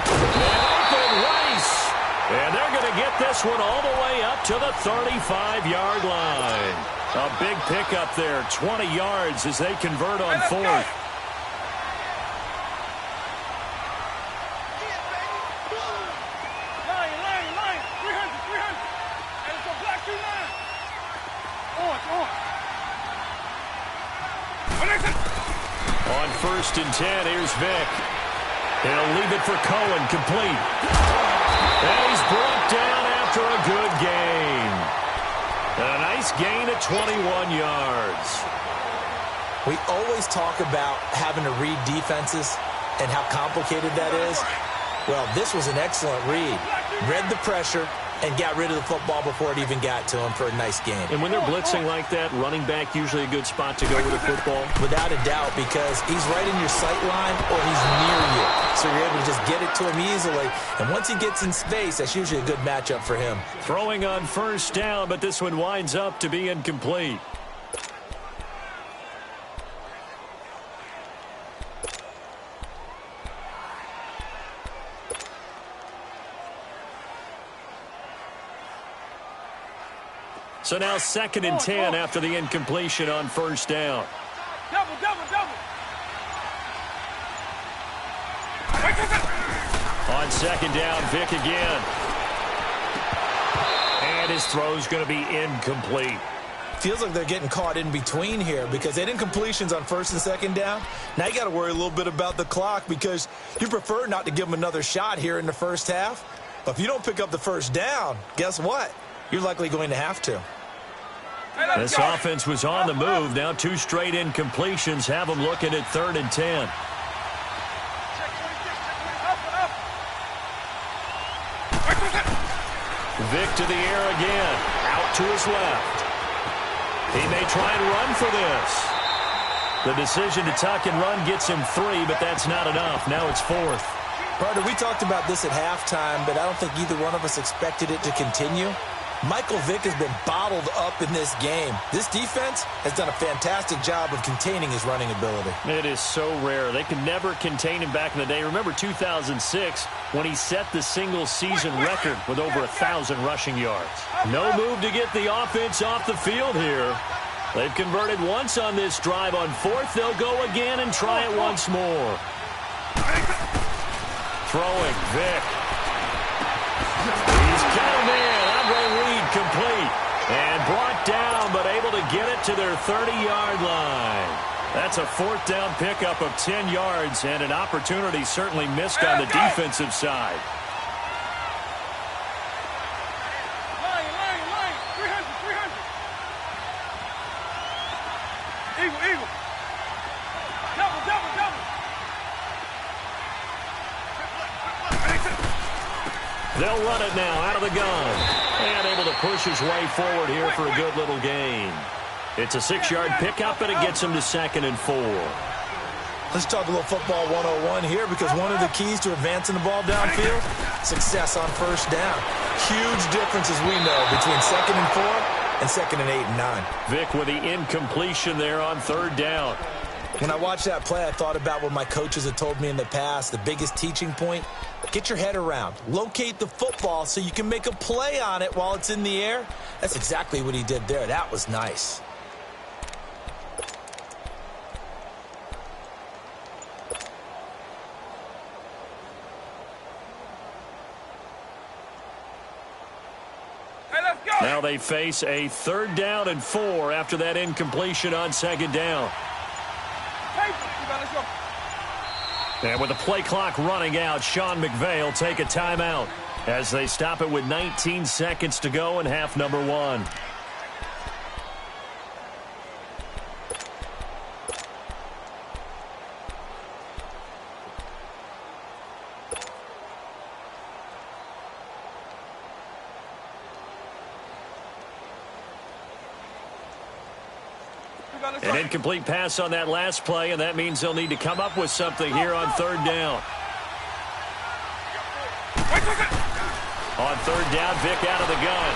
And open Rice. And they're going to get this one all the way up to the 35-yard line. A big pickup there, 20 yards as they convert on 4th. On 1st and 10, here's Vic. He'll leave it for Cohen, complete. And he's brought down after a good gain. A nice gain of 21 yards. We always talk about having to read defenses and how complicated that is. Well, this was an excellent read. Read the pressure and got rid of the football before it even got to him for a nice game. And when they're blitzing like that, running back usually a good spot to go with the football? Without a doubt, because he's right in your sight line or he's near you. So you're able to just get it to him easily. And once he gets in space, that's usually a good matchup for him. Throwing on 1st down, but this one winds up to be incomplete. So now 2nd and 10 after the incompletion on 1st down. Double. On 2nd down, Vic again. And his throw's going to be incomplete. Feels like they're getting caught in between here because they didn't incompletions on 1st and 2nd down. Now you got to worry a little bit about the clock because you prefer not to give them another shot here in the first half. But if you don't pick up the 1st down, guess what? You're likely going to have to. This offense was on the move. Now 2 straight incompletions have them looking at 3rd and 10. Vic to the air again. Out to his left. He may try and run for this. The decision to tuck and run gets him 3, but that's not enough. Now it's 4th. Partner, we talked about this at halftime, but I don't think either one of us expected it to continue. Michael Vick has been bottled up in this game. This defense has done a fantastic job of containing his running ability. It is so rare. They could never contain him back in the day. Remember 2006 when he set the single-season record with over 1,000 rushing yards. No move to get the offense off the field here. They've converted once on this drive. On 4th, they'll go again and try it once more. Throwing, Vic. He's got him in. Complete and brought down, but able to get it to their 30-yard line. That's a 4th down pickup of 10 yards and an opportunity certainly missed on the defensive side. Line. 300. Eagle. Double. They'll run it now out of the gun. And able to push his way forward here for a good little gain. It's a 6-yard pickup, and it gets him to 2nd and 4. Let's talk a little football 101 here because one of the keys to advancing the ball downfield, success on 1st down. Huge differences we know between 2nd and 4 and 2nd and 8 and 9. Vic with the incompletion there on 3rd down. When I watched that play, I thought about what my coaches have told me in the past. The biggest teaching point, get your head around. Locate the football so you can make a play on it while it's in the air. That's exactly what he did there. That was nice. Now they face a 3rd down and 4 after that incompletion on 2nd down. And with the play clock running out, Sean McVay will take a timeout as they stop it with 19 seconds to go in half number 1. An incomplete pass on that last play, and that means they'll need to come up with something here on 3rd down. On 3rd down, Vick out of the gun.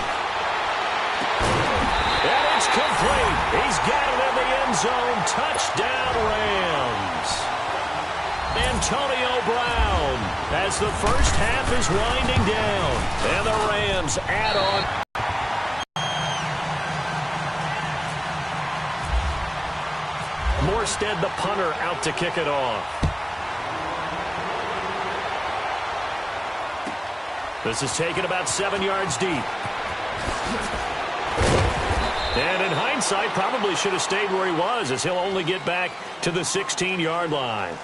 And it's complete. He's got it in the end zone. Touchdown, Rams. Antonio Brown as the first half is winding down. And the Rams add on. Morstead, the punter, out to kick it off. This is taken about 7 yards deep. And in hindsight, probably should have stayed where he was, as he'll only get back to the 16-yard line.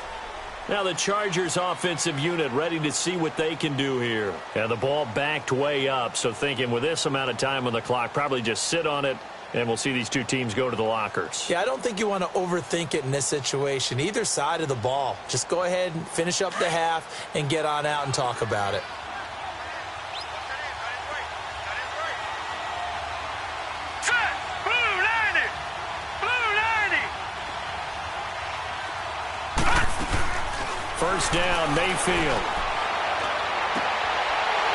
Now the Chargers offensive unit ready to see what they can do here. And the ball backed way up, so thinking with this amount of time on the clock, probably just sit on it, and we'll see these two teams go to the lockers. Yeah, I don't think you want to overthink it in this situation. Either side of the ball. Just go ahead and finish up the half and get on out and talk about it. First down, Mayfield.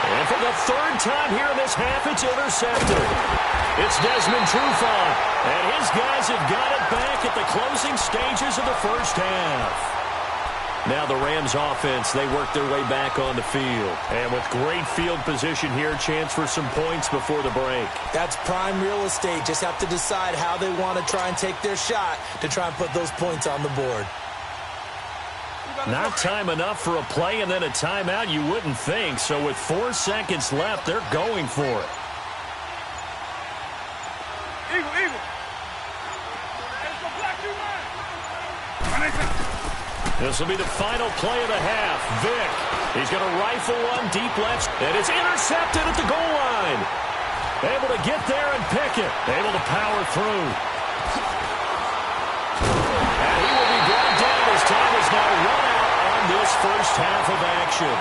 And for the 3rd time here in this half, it's intercepted. It's Desmond Trufant, and his guys have got it back at the closing stages of the first half. Now the Rams offense, they work their way back on the field. And with great field position here, chance for some points before the break. That's prime real estate. Just have to decide how they want to try and take their shot to try and put those points on the board. Not time enough for a play and then a timeout, you wouldn't think. So with 4 seconds left, they're going for it. This will be the final play of the half. Vick, he's going to rifle one deep left, and it's intercepted at the goal line. Able to get there and pick it. Able to power through. And he will be brought down as time is now run out on this first half of action.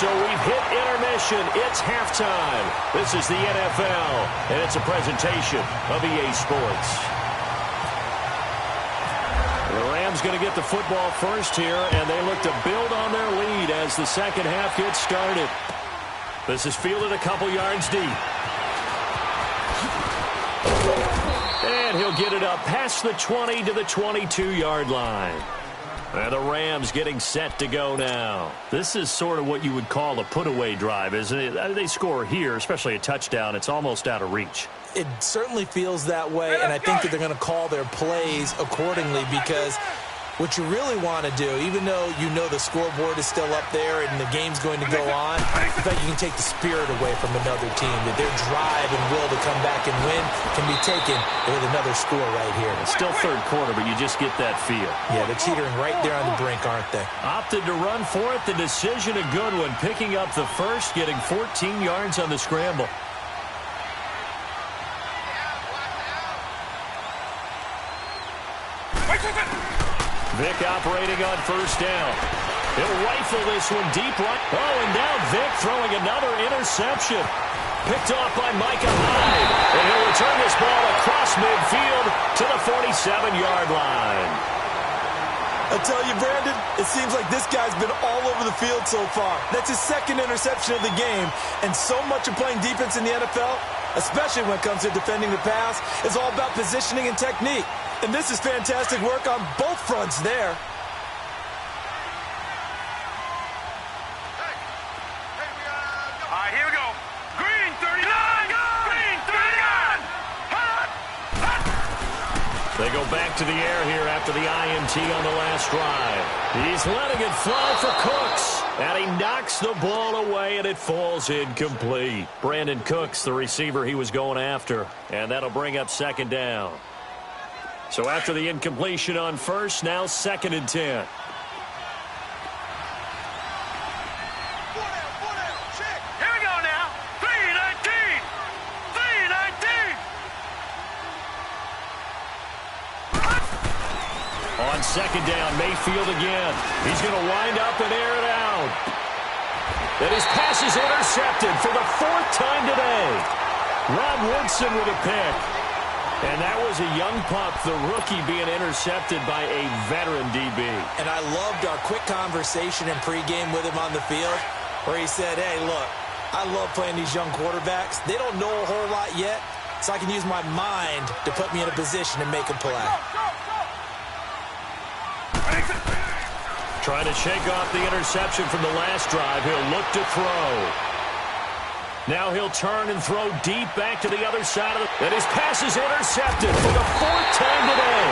So we've hit intermission. It's halftime. This is the NFL, and it's a presentation of EA Sports. The Rams going to get the football first here, and they look to build on their lead as the second half gets started. This is fielded a couple yards deep. And he'll get it up past the 20 to the 22-yard line. And the Rams getting set to go now. This is sort of what you would call a put-away drive, isn't it? They score here, especially a touchdown. It's almost out of reach. It certainly feels that way, and I think that they're going to call their plays accordingly, because what you really want to do, even though you know the scoreboard is still up there and the game's going to go on, I bet you can take the spirit away from another team, that their drive and will to come back and win can be taken with another score right here. It's still third quarter, but you just get that feel. Yeah, they're teetering right there on the brink, aren't they? Opted to run for it. The decision a good one, picking up the first, getting 14 yards on the scramble. Vick operating on first down. He'll rifle this one deep right. Oh, and now Vick throwing another interception. Picked off by Micah Hyde. And he'll return this ball across midfield to the 47-yard line. I tell you, Brandon, it seems like this guy's been all over the field so far. That's his second interception of the game. And so much of playing defense in the NFL, especially when it comes to defending the pass, is all about positioning and technique. And this is fantastic work on both fronts there. All right, here we go. Green 39. Green 39. Hot. They go back to the air here after the INT on the last drive. He's letting it fly for Cooks. And he knocks the ball away, and it falls incomplete. Brandon Cooks, the receiver he was going after. And that'll bring up second down. So after the incompletion on first, now 2nd and 10. Here we go now. 319. 319. On second down, Mayfield again. He's going to wind up and air it out. And his pass is intercepted for the 4th time today. Rob Woodson with a pick. And that was a young pup, the rookie, being intercepted by a veteran DB. And I loved our quick conversation in pregame with him on the field where he said, hey, look, I love playing these young quarterbacks. They don't know a whole lot yet, so I can use my mind to put me in a position to make a play. Trying to shake off the interception from the last drive. He'll look to throw. Now he'll turn and throw deep back to the other side of the... And his pass is intercepted for the 4th time today.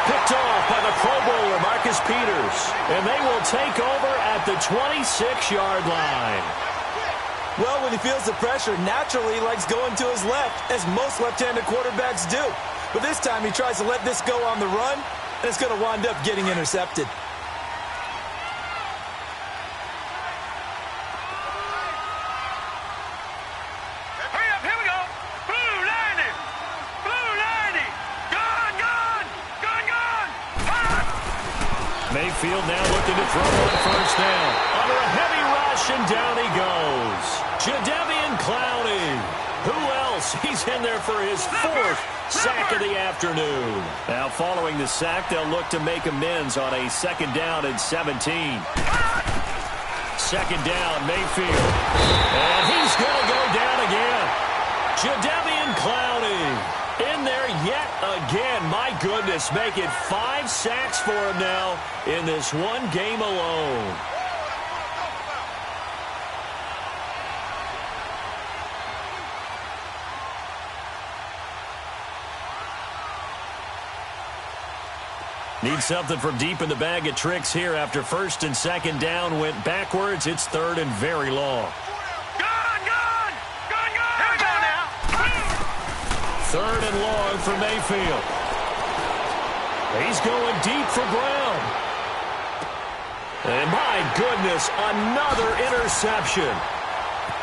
Picked off by the Pro Bowler, Marcus Peters. And they will take over at the 26-yard line. Well, when he feels the pressure, naturally he likes going to his left, as most left-handed quarterbacks do. But this time he tries to let this go on the run, and it's going to wind up getting intercepted. Mayfield now looking to throw on first down. Under a heavy rush, and down he goes. Jadeveon Clowney. Who else? He's in there for his 4th sack of the afternoon. Now following the sack, they'll look to make amends on a 2nd down and 17. 2nd down, Mayfield. And he's going to go down again. Jadeveon Clowney. In there yet again. My goodness, make it 5 sacks for him now in this one game alone. Need something from deep in the bag of tricks here after 1st and 2nd down went backwards. It's 3rd and very long. 3rd and long for Mayfield. He's going deep for Brown. And my goodness, another interception.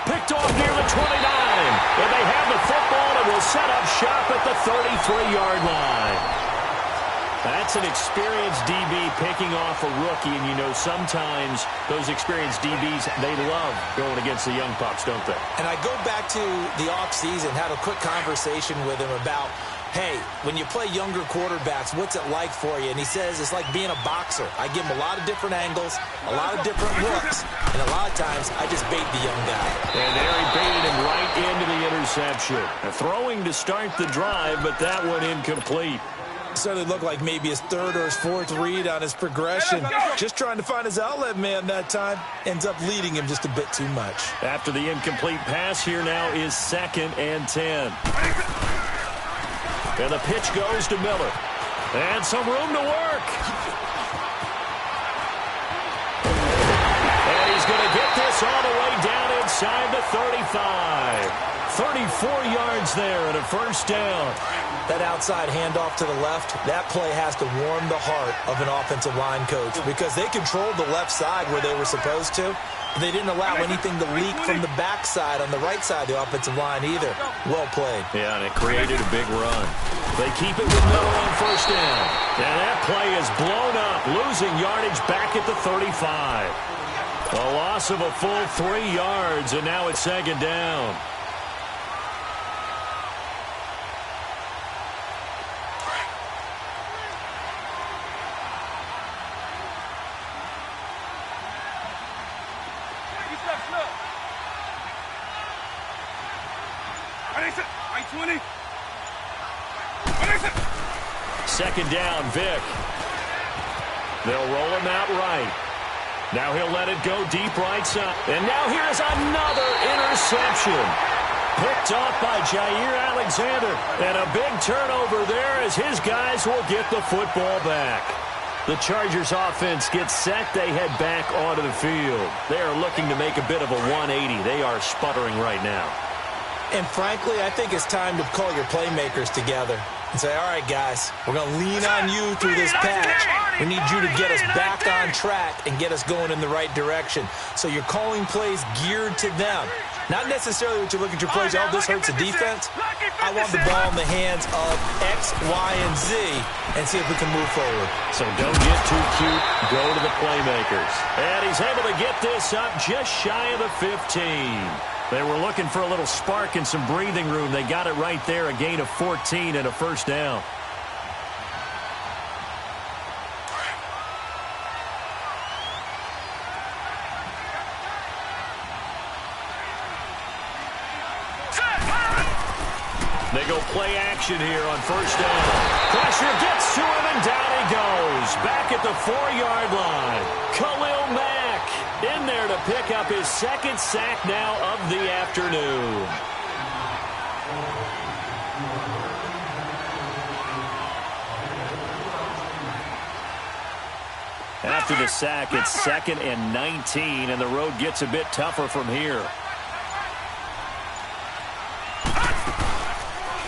Picked off near the 29. And they have the football and will set up shop at the 33-yard line. That's an experienced DB picking off a rookie, and you know sometimes those experienced DBs, they love going against the young pups, don't they? And I go back to the offseason, had a quick conversation with him about, hey, when you play younger quarterbacks, what's it like for you? And he says it's like being a boxer. I give him a lot of different angles, a lot of different looks, and a lot of times I just bait the young guy. And there he baited him right into the interception. Throwing to start the drive, but that one incomplete. Certainly looked like maybe his 3rd or his 4th read on his progression. Just trying to find his outlet man that time. Ends up leading him just a bit too much. After the incomplete pass, here now is 2nd and 10. And the pitch goes to Miller. And some room to work. And he's going to get this all the way down inside the 35. 34 yards there and a 1st down. That outside handoff to the left, that play has to warm the heart of an offensive line coach because they controlled the left side where they were supposed to. But they didn't allow anything to leak from the backside on the right side of the offensive line either. Well played. Yeah, and it created a big run. They keep it with Miller on 1st down. And that play is blown up, losing yardage back at the 35. A loss of a full 3 yards, and now it's 2nd down. Second down, Vic. They'll roll him out right. Now he'll let it go deep right side. And now here's another interception. Picked off by Jair Alexander. And a big turnover there as his guys will get the football back. The Chargers offense gets set. They head back onto the field. They are looking to make a bit of a 180. They are sputtering right now. And frankly, I think it's time to call your playmakers together and say, all right, guys, we're going to lean on you through this patch. We need you to get us back on track and get us going in the right direction. So you're calling plays geared to them. Not necessarily what you look at your plays, oh, this hurts the defense. I want the ball in the hands of X, Y, and Z and see if we can move forward. So don't get too cute. Go to the playmakers. And he's able to get this up just shy of the 15. They were looking for a little spark and some breathing room. They got it right there, a gain of 14 and a first down. They go play action here on first down. Pressure gets to him, and down he goes. Back at the 4-yard line. Khalil Mack in there to pick up his second sack now of the afternoon. After the sack, it's 2nd and 19, and the road gets a bit tougher from here.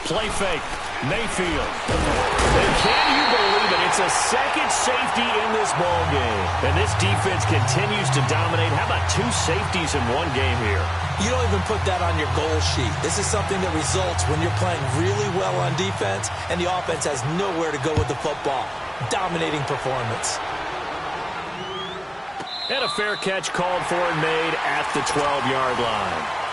Play fake. Mayfield. And can you believe it? It's a second safety in this ball game. And this defense continues to dominate. How about 2 safeties in one game here? You don't even put that on your goal sheet. This is something that results when you're playing really well on defense and the offense has nowhere to go with the football. Dominating performance. And a fair catch called for and made at the 12-yard line.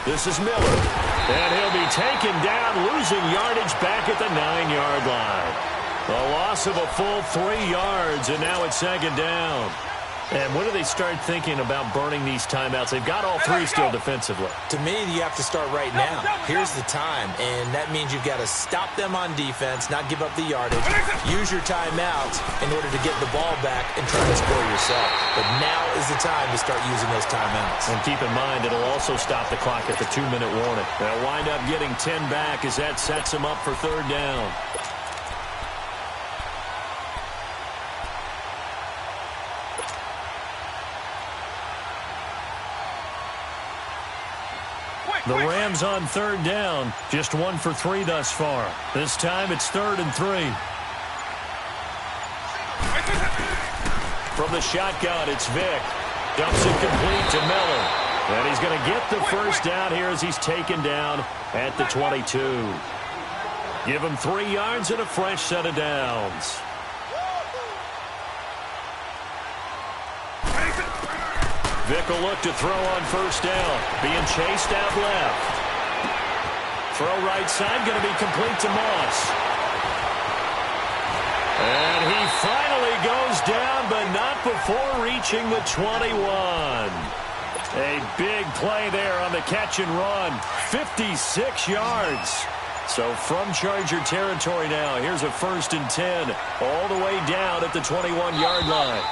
This is Miller, and he'll be taken down, losing yardage back at the 9-yard line. A loss of a full 3 yards, and now it's 2nd down. And when do they start thinking about burning these timeouts? They've got all 3 still defensively. To me, you have to start right now. Here's the time, and that means you've got to stop them on defense, not give up the yardage. Use your timeouts in order to get the ball back and try to score yourself. But now is the time to start using those timeouts. And keep in mind, it'll also stop the clock at the 2-minute warning. They'll wind up getting 10 back as that sets them up for 3rd down. The Rams on 3rd down. Just 1 for 3 thus far. This time it's 3rd and 3. From the shotgun, it's Vic. Dumps it complete to Miller. And he's going to get the first down here as he's taken down at the 22. Give him 3 yards and a fresh set of downs. Vic will look to throw on first down. Being chased out left. Throw right side, going to be complete to Moss. And he finally goes down, but not before reaching the 21. A big play there on the catch and run. 56 yards. So from Charger territory now, here's a 1st and 10. All the way down at the 21-yard line.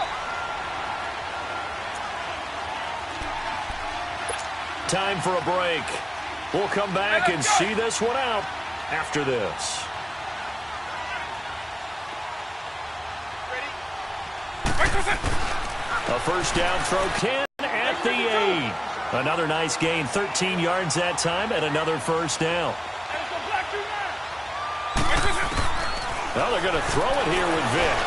Time for a break. We'll come back and see this one out after this. A first down throw, 10 at the 8. Another nice gain, 13 yards that time, and another first down. Well, they're going to throw it here with Vic.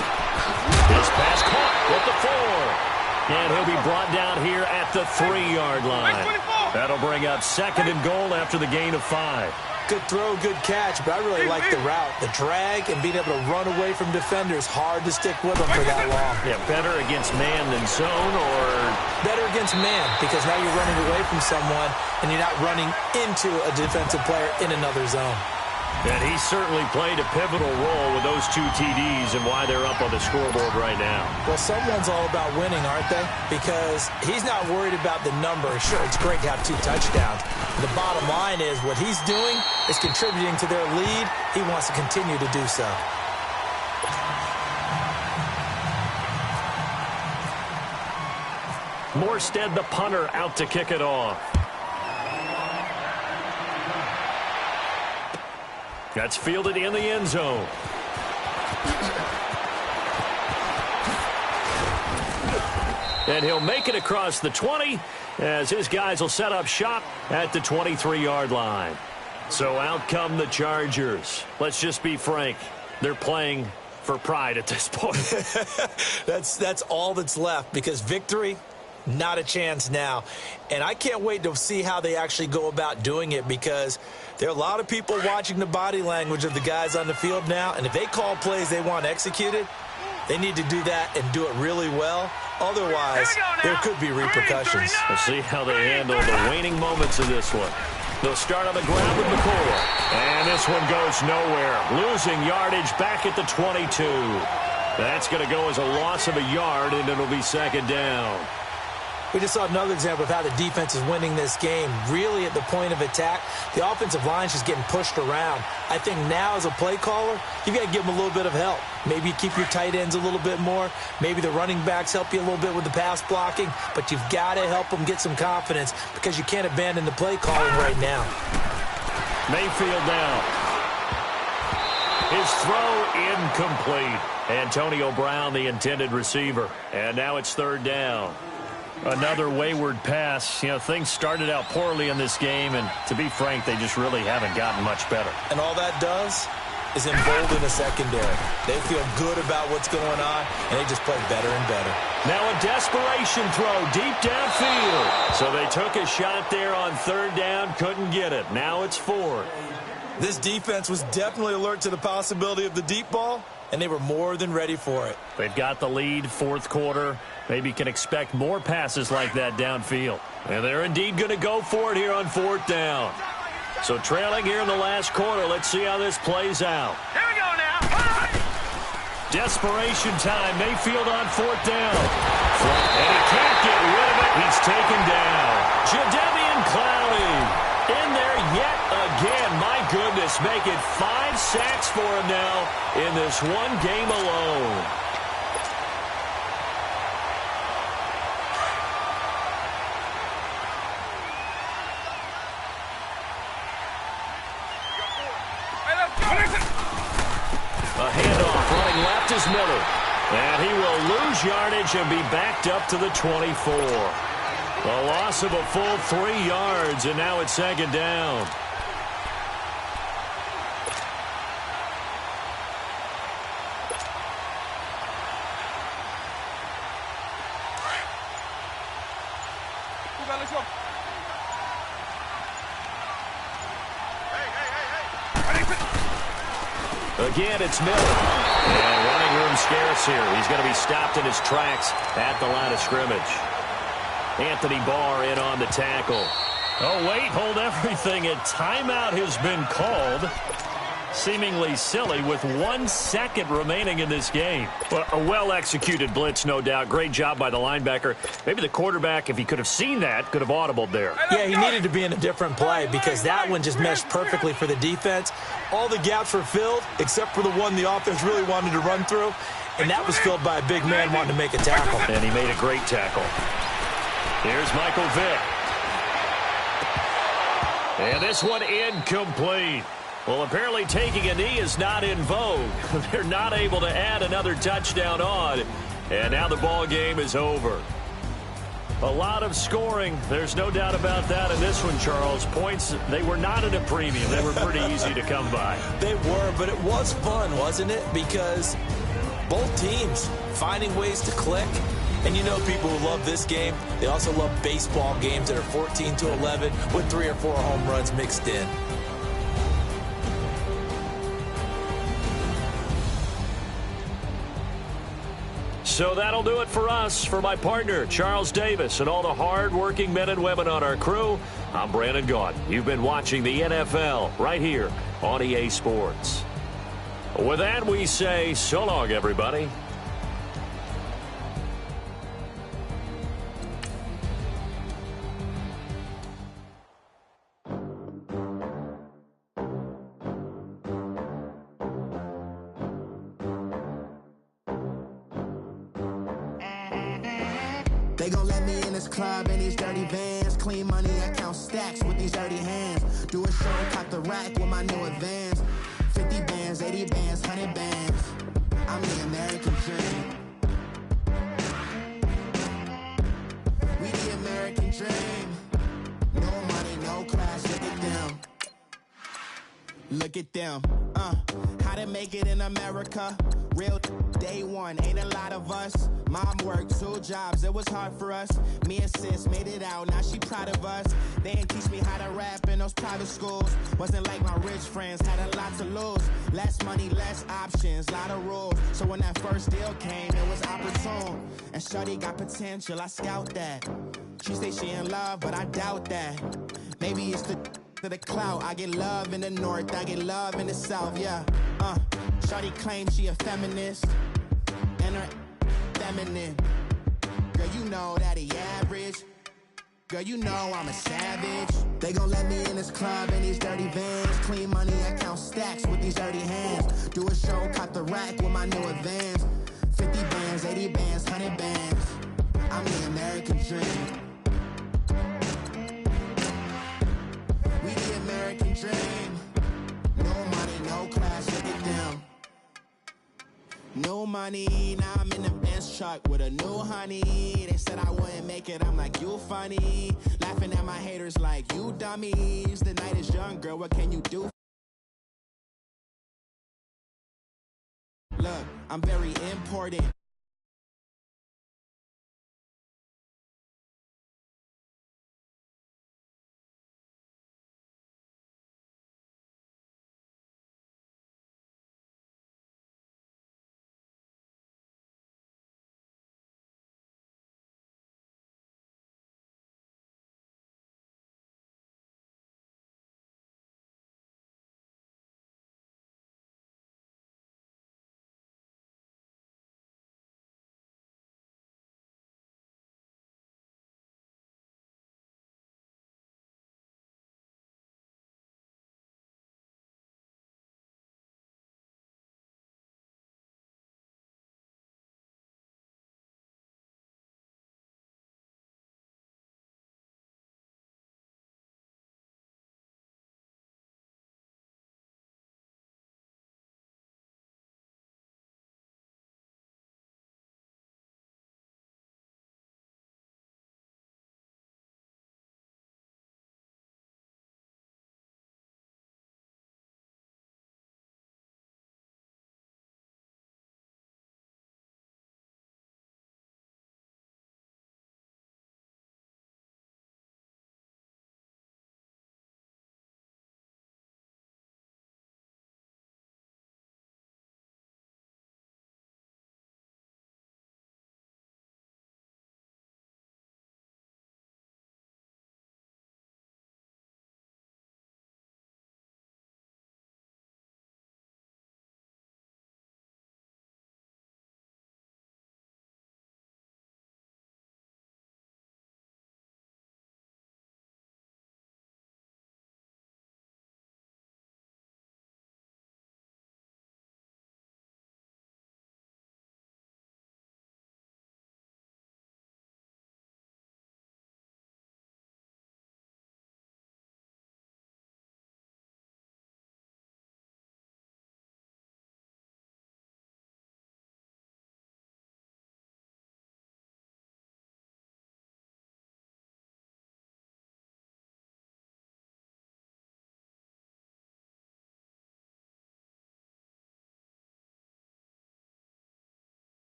His pass caught with the 4. And he'll be brought down here at the 3-yard line. That'll bring up 2nd and goal after the gain of 5. Good throw, good catch, but I really like the route. The drag and being able to run away from defenders, hard to stick with them for that long. Yeah, better against man than zone, or? Better against man, because now you're running away from someone and you're not running into a defensive player in another zone. And he certainly played a pivotal role with those 2 TDs and why they're up on the scoreboard right now. Well, someone's all about winning, aren't they? Because he's not worried about the number. Sure, it's great to have 2 touchdowns. The bottom line is what he's doing is contributing to their lead. He wants to continue to do so. Morstead, the punter, out to kick it off. That's fielded in the end zone. And he'll make it across the 20 as his guys will set up shop at the 23-yard line. So out come the Chargers. Let's just be frank. They're playing for pride at this point. That's all that's left because victory, not a chance now. And I can't wait to see how they actually go about doing it because there are a lot of people watching the body language of the guys on the field now. And if they call plays they want executed, they need to do that and do it really well. Otherwise, there could be repercussions. We'll see how they handle the waning moments of this one. They'll start on the ground with McCoy. And this one goes nowhere. Losing yardage back at the 22. That's going to go as a loss of a yard, and it'll be second down. We just saw another example of how the defense is winning this game. Really at the point of attack, the offensive line's just getting pushed around. I think now as a play caller, you've got to give them a little bit of help. Maybe you keep your tight ends a little bit more. Maybe the running backs help you a little bit with the pass blocking. But you've got to help them get some confidence because you can't abandon the play calling right now. Mayfield down. His throw incomplete. Antonio Brown, the intended receiver. And now it's third down. Another wayward pass. You know, things started out poorly in this game, and to be frank, they just really haven't gotten much better. And all that does is embolden the secondary. They feel good about what's going on, and they just play better and better. Now a desperation throw deep downfield. So they took a shot there on third down, couldn't get it. Now it's fourth. This defense was definitely alert to the possibility of the deep ball, and they were more than ready for it. They've got the lead, fourth quarter. Maybe can expect more passes like that downfield. And they're indeed going to go for it here on fourth down. So trailing here in the last quarter. Let's see how this plays out. Here we go now. All right. Desperation time. Mayfield on fourth down. And he can't get rid of it. He's taken down. Jadeveon Clowney in there yet again. My goodness, make it 5 sacks for him now in this one game alone. A handoff running left is Miller. And he will lose yardage and be backed up to the 24. A loss of a full 3 yards, and now it's second down. Let's go. Again, it's Miller. And running room scarce here. He's going to be stopped in his tracks at the line of scrimmage. Anthony Barr in on the tackle. Oh, wait, hold everything. A timeout has been called. Seemingly silly with 1 second remaining in this game. Well, a well-executed blitz, no doubt. Great job by the linebacker. Maybe the quarterback, if he could have seen that, could have audibled there. Yeah, he needed to be in a different play because that one just meshed perfectly for the defense. All the gaps were filled except for the one the offense really wanted to run through, and that was filled by a big man wanting to make a tackle. And he made a great tackle. Here's Michael Vick. And this one incomplete. Well, apparently taking a knee is not in vogue. They're not able to add another touchdown on. And now the ball game is over. A lot of scoring. There's no doubt about that in this one, Charles. Points, they were not at a premium. They were pretty easy to come by. They were, but it was fun, wasn't it? Because both teams finding ways to click. And you know people who love this game, they also love baseball games that are 14-11 with 3 or 4 home runs mixed in. So that'll do it for us. For my partner, Charles Davis, and all the hard-working men and women on our crew, I'm Brandon Gaudin. You've been watching the NFL right here on EA Sports. With that, we say so long, everybody. They gon' let me in this club in these dirty vans. Clean money, I count stacks with these dirty hands. Do a show, cop the rack with my new advance. 50 bands, 80 bands, 100 bands. I'm the American dream. We the American dream. No money, no class, look at them. Look at them, how to make it in America. Real day one, ain't a lot of us. Mom worked 2 jobs, it was hard for us. Me and sis made it out, now she proud of us. They didn't teach me how to rap in those private schools. Wasn't like my rich friends, had a lot to lose. Less money, less options, lot of rules. So when that first deal came, it was opportune. And shorty got potential, I scout that. She say she in love, but I doubt that. Maybe it's to the clout. I get love in the north, I get love in the south, yeah. Shorty claims she a feminist, and her feminine. Girl, you know that he average. Girl, you know I'm a savage. They gon' let me in this club in these dirty vans. Clean money, I count stacks with these dirty hands. Do a show, cop the rack with my new advance. 50 bands, 80 bands, 100 bands. I'm the American dream. We the American dream. No money, no class, look at them. No money, now I'm in the Benz truck with a new honey. They said I wouldn't make it, I'm like, you funny. Laughing at my haters like, you dummies. The night is young, girl, what can you do? Look, I'm very important.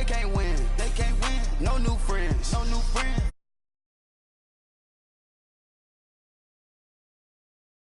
they can't win. They can't win. No new friends. No new friends.